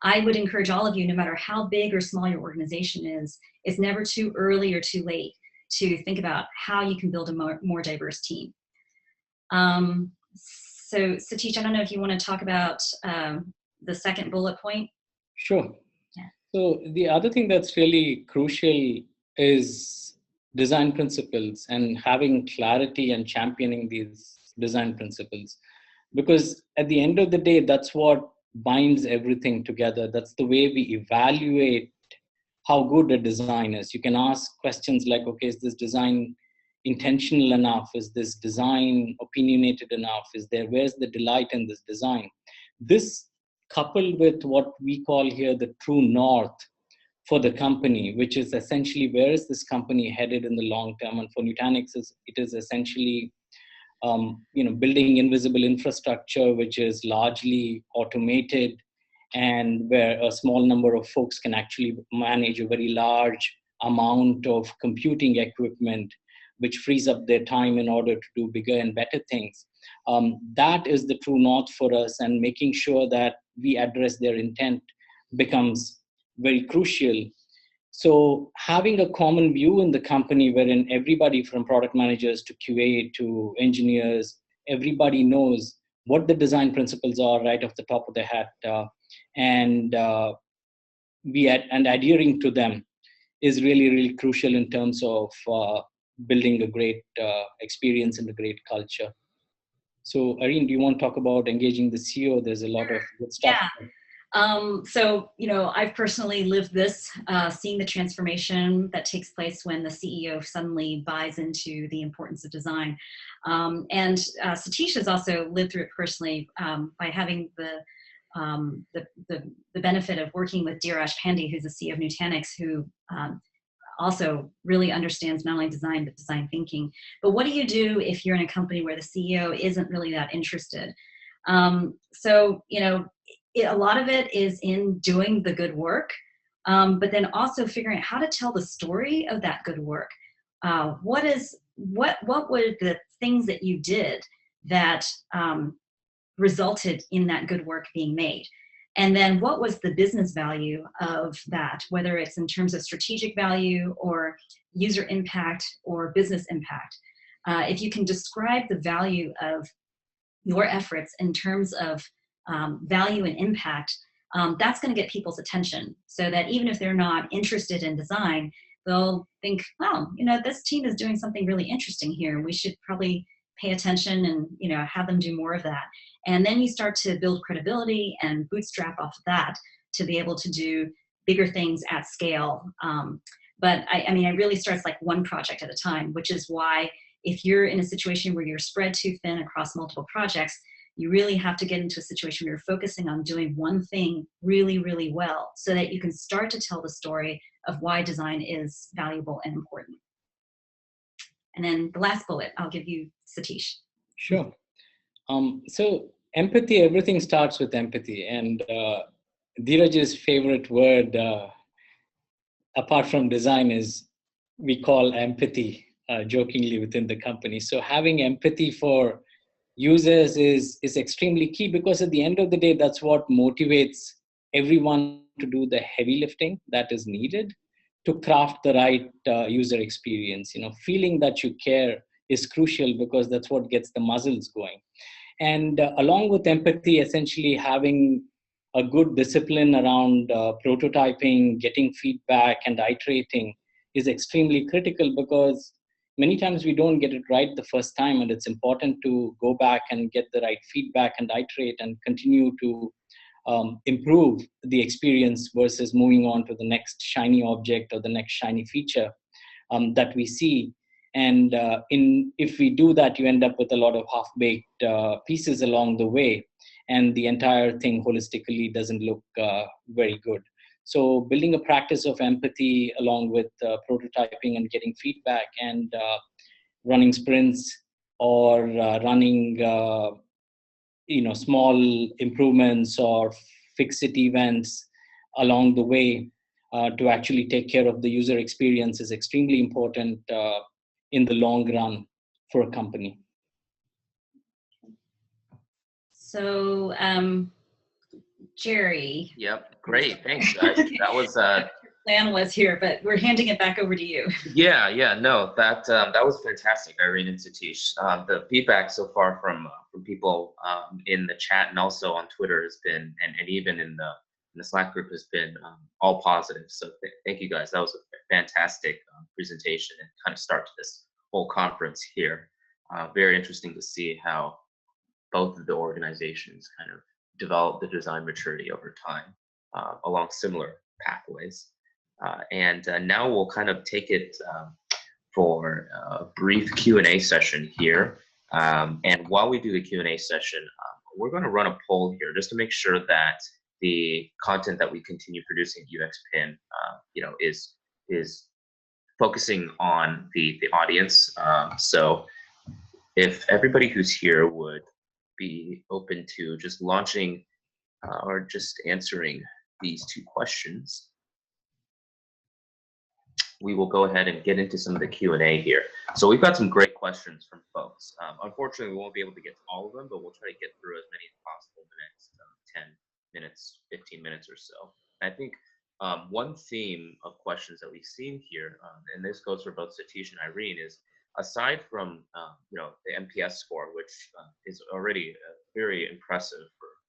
I would encourage all of you, no matter how big or small your organization is, it's never too early or too late to think about how you can build a more diverse team. So Satish, I don't know if you want to talk about the second bullet point. Sure. Yeah. So the other thing that's really crucial is design principles and having clarity and championing these design principles. Because at the end of the day, that's what binds everything together. That's the way we evaluate how good a design is. You can ask questions like, okay, is this design intentional enough? Is this design opinionated enough? Where's the delight in this design? This, coupled with what we call here the true north for the company, which is essentially where is this company headed in the long term? And for Nutanix, it is essentially building invisible infrastructure, which is largely automated, and where a small number of folks can actually manage a very large amount of computing equipment, which frees up their time in order to do bigger and better things. That is the true north for us, and making sure that we address their intent becomes very crucial. So having a common view in the company wherein everybody from product managers to QA to engineers, everybody knows what the design principles are right off the top of their hat, and adhering to them is really, really crucial in terms of building a great experience and a great culture. So Irene, do you want to talk about engaging the CEO? There's a lot of good stuff. Yeah. So, I've personally lived this, seeing the transformation that takes place when the CEO suddenly buys into the importance of design. And Satish has also lived through it personally by having the benefit of working with Dheeraj Pandey, who's the CEO of Nutanix, who also really understands not only design, but design thinking. But what do you do if you're in a company where the CEO isn't really that interested? A lot of it is in doing the good work, but then also figuring out how to tell the story of that good work. What were the things that you did that resulted in that good work being made? And then what was the business value of that, whether it's in terms of strategic value or user impact or business impact? If you can describe the value of your efforts in terms of value and impact, that's going to get people's attention, so that even if they're not interested in design, they'll think, oh, this team is doing something really interesting here. We should probably pay attention and have them do more of that. And then you start to build credibility and bootstrap off of that to be able to do bigger things at scale. But it really starts like one project at a time, which is why if you're in a situation where you're spread too thin across multiple projects, you really have to get into a situation where you're focusing on doing one thing really, really well, so that you can start to tell the story of why design is valuable and important. And then the last bullet, I'll give you, Satish. Sure. So empathy, everything starts with empathy. And Dheeraj's favorite word, apart from design, is we call empathy jokingly within the company. So having empathy for users is extremely key, because at the end of the day, that's what motivates everyone to do the heavy lifting that is needed to craft the right user experience. Feeling that you care is crucial, because that's what gets the muscles going. And along with empathy, essentially having a good discipline around prototyping, getting feedback, and iterating is extremely critical, because many times we don't get it right the first time, and it's important to go back and get the right feedback and iterate and continue to improve the experience versus moving on to the next shiny object or the next shiny feature that we see. And if we do that, you end up with a lot of half-baked pieces along the way, and the entire thing holistically doesn't look very good. So building a practice of empathy along with prototyping and getting feedback, and running sprints, or running small improvements or fix-it events along the way to actually take care of the user experience is extremely important in the long run for a company. So, Jerry. Yep, great, thanks guys. That was plan was here, but we're handing it back over to you. Yeah, no, that was fantastic, Irene and Satish. The feedback so far from people in the chat and also on Twitter has been, and even in the Slack group, has been all positive. So thank you guys. That was a fantastic presentation and kind of start to this whole conference here. Very interesting to see how both of the organizations kind of develop the design maturity over time along similar pathways. And now we'll kind of take it for a brief Q&A session here. And while we do the Q&A session, we're going to run a poll here just to make sure that the content that we continue producing at UXPin, is focusing on the audience. So if everybody who's here would be open to just launching or just answering these two questions, we will go ahead and get into some of the Q&A here. So we've got some great questions from folks. Unfortunately, we won't be able to get to all of them, but we'll try to get through as many as possible in the next 10 minutes, 15 minutes or so. I think one theme of questions that we've seen here, and this goes for both Satish and Irene, is aside from the NPS score, which is already very impressive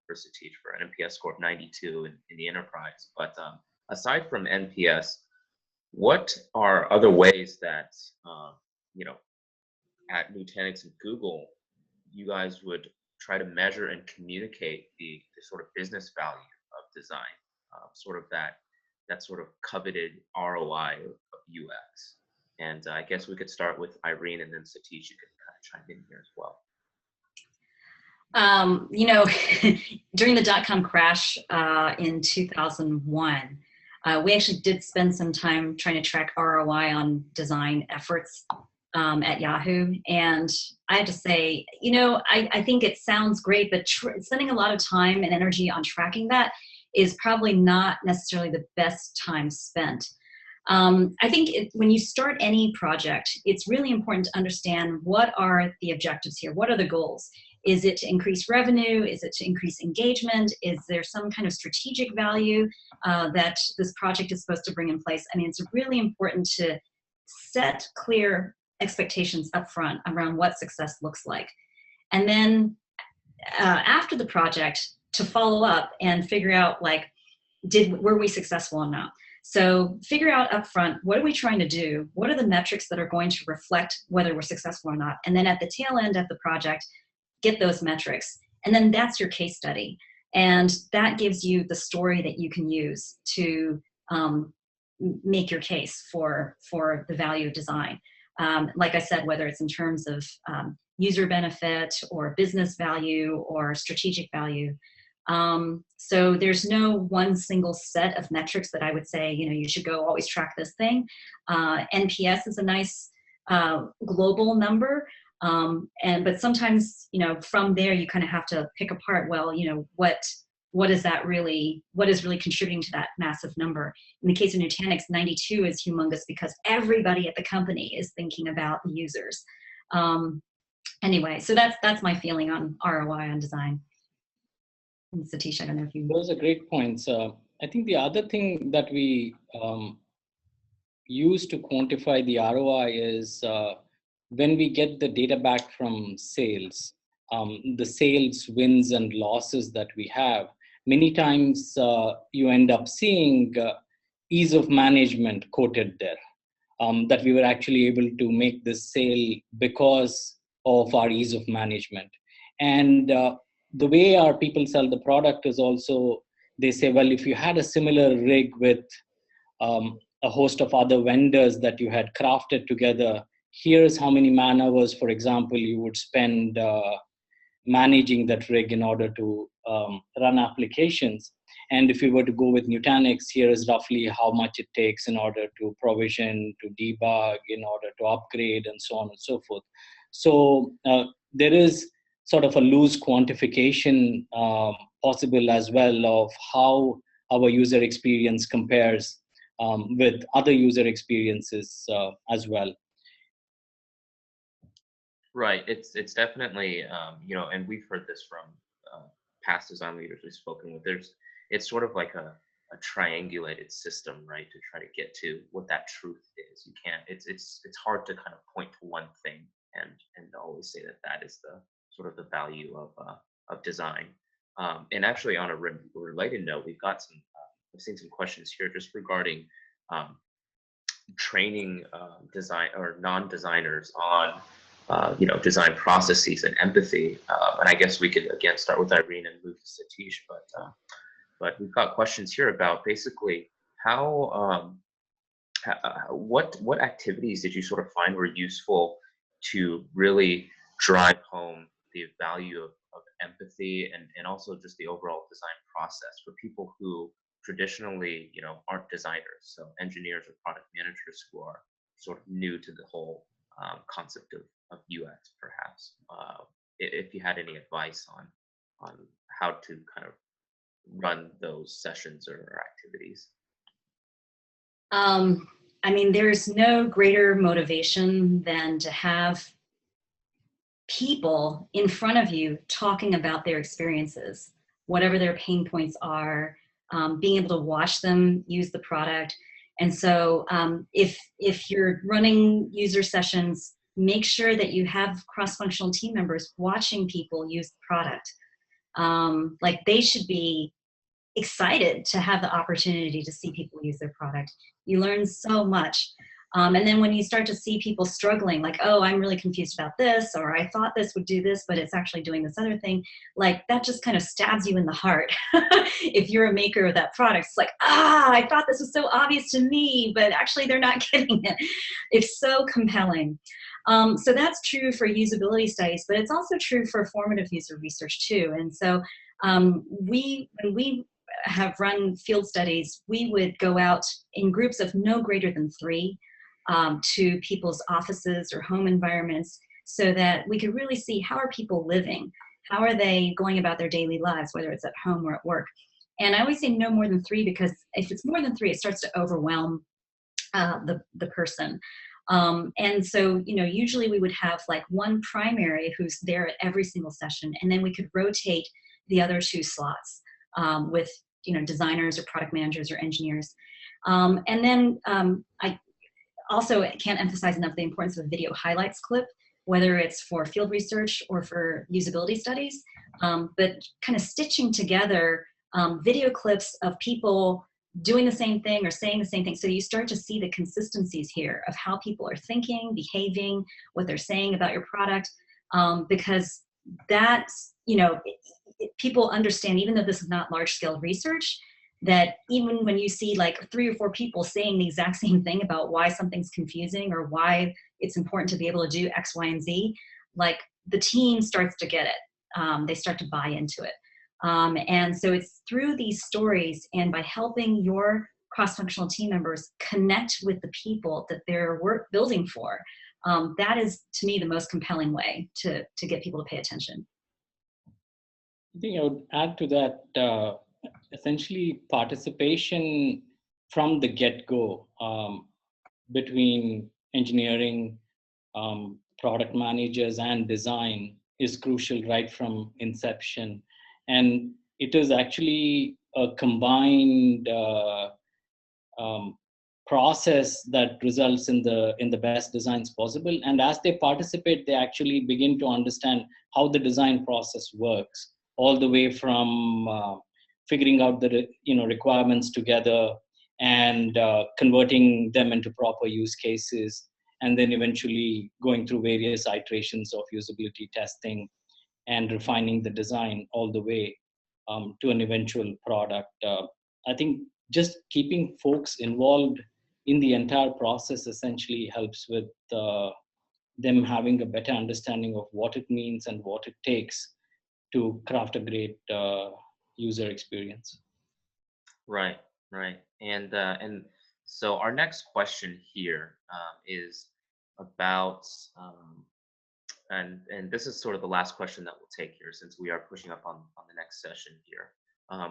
for Satish, for an NPS score of 92 in the enterprise. But aside from NPS, what are other ways that at Nutanix and Google, you guys would try to measure and communicate the sort of business value of design, sort of that sort of coveted ROI of UX? And I guess we could start with Irene, and then Satish, you could kind of chime in here as well. During the dot-com crash in 2001, we actually did spend some time trying to track ROI on design efforts at Yahoo. And I have to say, I think it sounds great, but spending a lot of time and energy on tracking that is probably not necessarily the best time spent. I think when you start any project, it's really important to understand what are the objectives here. What are the goals? Is it to increase revenue? Is it to increase engagement? Is there some kind of strategic value that this project is supposed to bring in place? I mean, it's really important to set clear expectations up front around what success looks like. And then after the project, to follow up and figure out, like, were we successful or not? So figure out up front, what are we trying to do? What are the metrics that are going to reflect whether we're successful or not? And then at the tail end of the project, get those metrics. And then that's your case study. And that gives you the story that you can use to make your case for the value of design. Like I said, whether it's in terms of user benefit or business value or strategic value. So there's no one single set of metrics that I would say, you should go always track this thing. NPS is a nice global number. But sometimes, from there you kind of have to pick apart, well, what is really contributing to that massive number? In the case of Nutanix, 92 is humongous because everybody at the company is thinking about the users. Anyway, so that's my feeling on ROI on design. And Satish, I don't know if you... Those are great points. I think the other thing that we use to quantify the ROI is when we get the data back from sales, the sales wins and losses that we have, many times you end up seeing ease of management quoted there, that we were actually able to make this sale because of our ease of management. And the way our people sell the product is also, they say, well, if you had a similar rig with a host of other vendors that you had crafted together, here's how many man hours, for example, you would spend managing that rig in order to run applications. And if you were to go with Nutanix, here is roughly how much it takes in order to provision, to debug, in order to upgrade, and so on and so forth. So there is sort of a loose quantification possible as well of how our user experience compares with other user experiences as well. Right. It's definitely and we've heard this from past design leaders we've spoken with. It's sort of like a triangulated system, right? To try to get to what that truth is. You can't. It's hard to kind of point to one thing and always say that that is the sort of the value of design. And actually, on a related note, we've seen some questions here just regarding um, training design or non-designers on design processes and empathy. And I guess we could again start with Irene and move to Satish, but we've got questions here about basically how what activities did you sort of find were useful to really drive home the value of empathy and also just the overall design process for people who traditionally aren't designers, so engineers or product managers who are sort of new to the whole concept of UX, perhaps. If you had any advice on how to kind of run those sessions or activities. I mean, there's no greater motivation than to have people in front of you talking about their experiences, whatever their pain points are, being able to watch them use the product. And so if you're running user sessions, make sure that you have cross-functional team members watching people use the product. Like they should be excited to have the opportunity to see people use their product. You learn so much. And then when you start to see people struggling, like, oh, I'm really confused about this, or I thought this would do this, but it's actually doing this other thing, like that just kind of stabs you in the heart. If you're a maker of that product, it's like, I thought this was so obvious to me, but actually they're not getting it. It's so compelling. So that's true for usability studies, but it's also true for formative user research too. And so when we have run field studies, we would go out in groups of no greater than 3 to people's offices or home environments so that we could really see how are people living, how are they going about their daily lives, whether it's at home or at work. And I always say no more than 3 because if it's more than 3, it starts to overwhelm the person. And so, usually we would have like one primary who's there at every single session, and then we could rotate the other 2 slots with, designers or product managers or engineers. And then I also can't emphasize enough the importance of a video highlights clip, whether it's for field research or for usability studies, but kind of stitching together video clips of people doing the same thing or saying the same thing. So you start to see the consistencies here of how people are thinking, behaving, what they're saying about your product, because that's, people understand, even though this is not large scale research, that even when you see like 3 or 4 people saying the exact same thing about why something's confusing or why it's important to be able to do X, Y, and Z, like the team starts to get it. They start to buy into it. And so it's through these stories and by helping your cross-functional team members connect with the people that they're building for, that is, to me, the most compelling way to get people to pay attention. I think I would add to that, essentially participation from the get-go between engineering, product managers, and design is crucial right from inception. And it is actually a combined process that results in the best designs possible. And as they participate, they actually begin to understand how the design process works, all the way from figuring out the requirements together and converting them into proper use cases, and then eventually going through various iterations of usability testing and refining the design all the way to an eventual product. I think just keeping folks involved in the entire process essentially helps with them having a better understanding of what it means and what it takes to craft a great user experience. Right, right. And so our next question here is about and this is sort of the last question that we'll take here since we are pushing up on the next session here.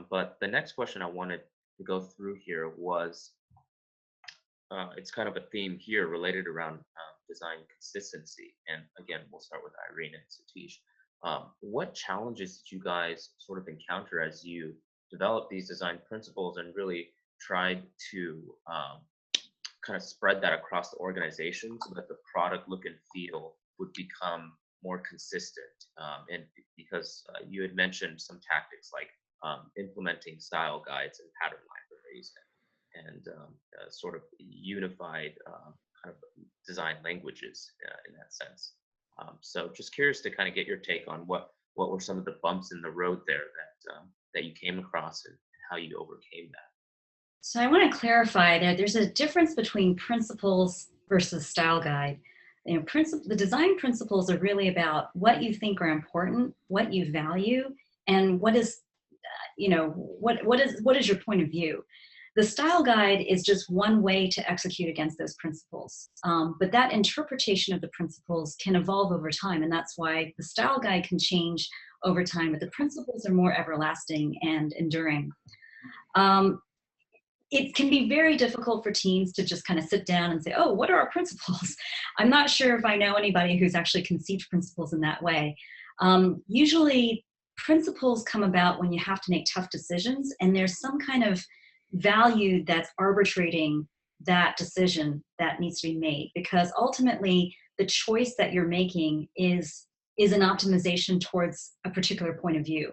But the next question I wanted to go through here was it's kind of a theme here related around design consistency. And again, we'll start with Irene and Satish. What challenges did you guys sort of encounter as you developed these design principles and really tried to kind of spread that across the organization so that the product look and feel would become more consistent? And because you had mentioned some tactics like implementing style guides and pattern libraries and sort of unified kind of design languages in that sense. So just curious to kind of get your take on what were some of the bumps in the road there that you came across and how you overcame that. So I want to clarify that there's a difference between principles versus style guide. You know, the design principles are really about what you think are important, what you value, and what is, what is your point of view. The style guide is just one way to execute against those principles. But that interpretation of the principles can evolve over time, and that's why the style guide can change over time, but the principles are more everlasting and enduring. It can be very difficult for teams to just kind of sit down and say, oh, what are our principles? I'm not sure if I know anybody who's actually conceived principles in that way. Usually, principles come about when you have to make tough decisions, and there's some kind of value that's arbitrating that decision that needs to be made, because ultimately the choice that you're making is an optimization towards a particular point of view.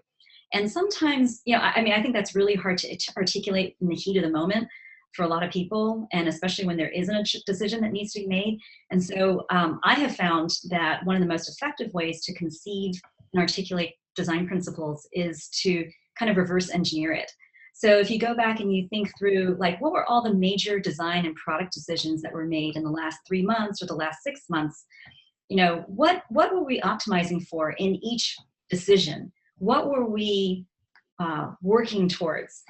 And sometimes, I think that's really hard to articulate in the heat of the moment for a lot of people, and especially when there isn't a decision that needs to be made. And so I have found that one of the most effective ways to conceive and articulate design principles is to kind of reverse engineer it. So if you go back and you think through, like, what were all the major design and product decisions that were made in the last 3 months or the last 6 months? What were we optimizing for in each decision? What were we working towards?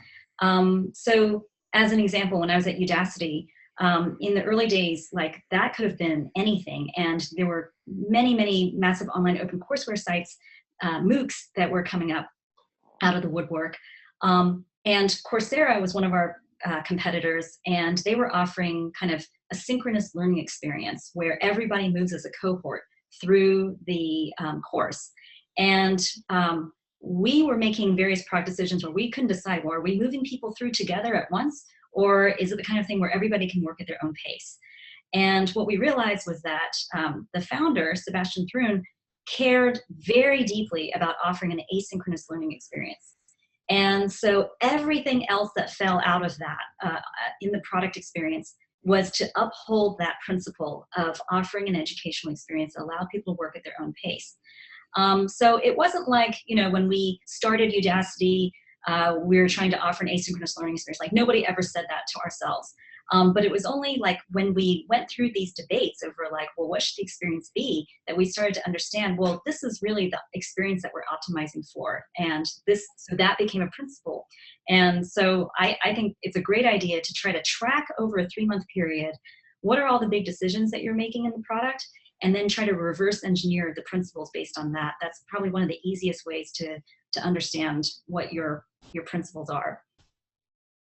So as an example, when I was at Udacity, in the early days, like, that could have been anything. And there were many, many massive online open courseware sites, MOOCs, that were coming up out of the woodwork. And Coursera was one of our competitors, and they were offering kind of a synchronous learning experience where everybody moves as a cohort through the course. And we were making various product decisions where we couldn't decide, well, are we moving people through together at once, or is it the kind of thing where everybody can work at their own pace? And what we realized was that the founder, Sebastian Thrun, cared very deeply about offering an asynchronous learning experience. And so everything else that fell out of that in the product experience was to uphold that principle of offering an educational experience that allowed people to work at their own pace. So it wasn't like, when we started Udacity, we were trying to offer an asynchronous learning experience. Like, nobody ever said that to ourselves. But it was only like when we went through these debates over, like, well, what should the experience be, that we started to understand, well, this is really the experience that we're optimizing for. And so that became a principle. And so I think it's a great idea to try to track over a 3-month period, what are all the big decisions that you're making in the product, and then try to reverse engineer the principles based on that. That's probably one of the easiest ways to understand what your principles are.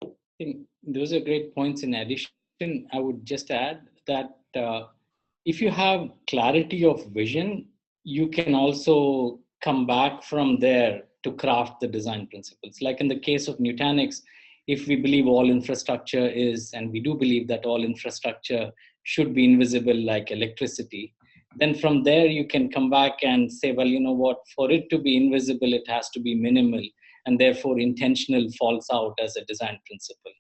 I think those are great points. In addition, I would just add that if you have clarity of vision, you can also come back from there to craft the design principles. Like in the case of Nutanix, if we believe all infrastructure is, and we do believe that all infrastructure should be invisible like electricity, then from there you can come back and say, well, you know what, for it to be invisible, it has to be minimal, and therefore intentional falls out as a design principle.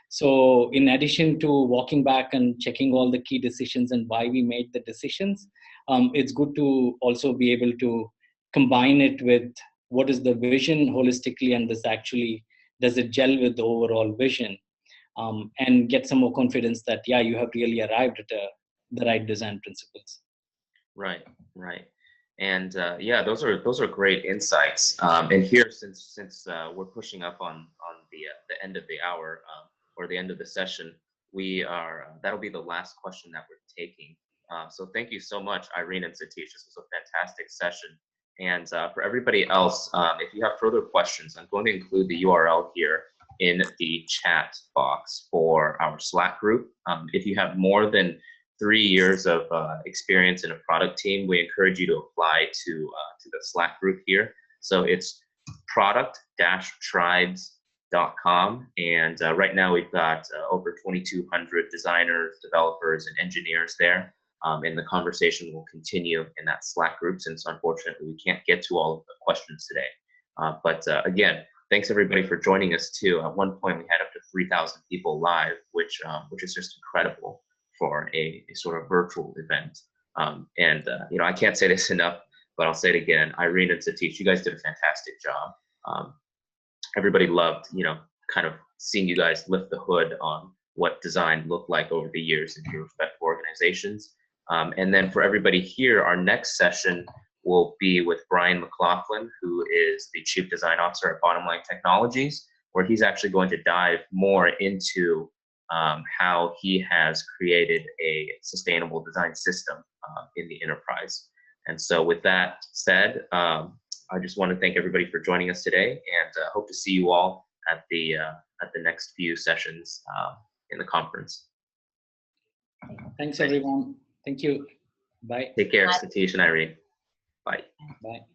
So in addition to walking back and checking all the key decisions and why we made the decisions, it's good to also be able to combine it with what is the vision holistically, and does it gel with the overall vision, and get some more confidence that, yeah, you have really arrived at the right design principles. Right, right. And yeah, those are great insights. And here, since we're pushing up on the end of the hour or the end of the session, we are that'll be the last question that we're taking. So thank you so much, Irene and Satish. This was a fantastic session. And for everybody else, if you have further questions, I'm going to include the URL here in the chat box for our Slack group. If you have more than 3 years of experience in a product team, we encourage you to apply to the Slack group here. So it's product-tribes.com, and right now we've got over 2,200 designers, developers, and engineers there. And the conversation will continue in that Slack group, since unfortunately we can't get to all of the questions today. But again, thanks everybody for joining us too. At one point we had up to 3,000 people live, which is just incredible for a sort of virtual event. You know, I can't say this enough, but I'll say it again. Irene and Satish, you guys did a fantastic job. Everybody loved, you know, kind of seeing you guys lift the hood on what design looked like over the years in your respective organizations. And then for everybody here, our next session will be with Brian McLaughlin, who is the Chief Design Officer at Bottom Line Technologies, where he's actually going to dive more into how he has created a sustainable design system in the enterprise. And so with that said, I just want to thank everybody for joining us today, and hope to see you all at the next few sessions in the conference. Thanks, everyone. Thank you. Bye. Take care, Bye. Satish and Irene. Bye. Bye.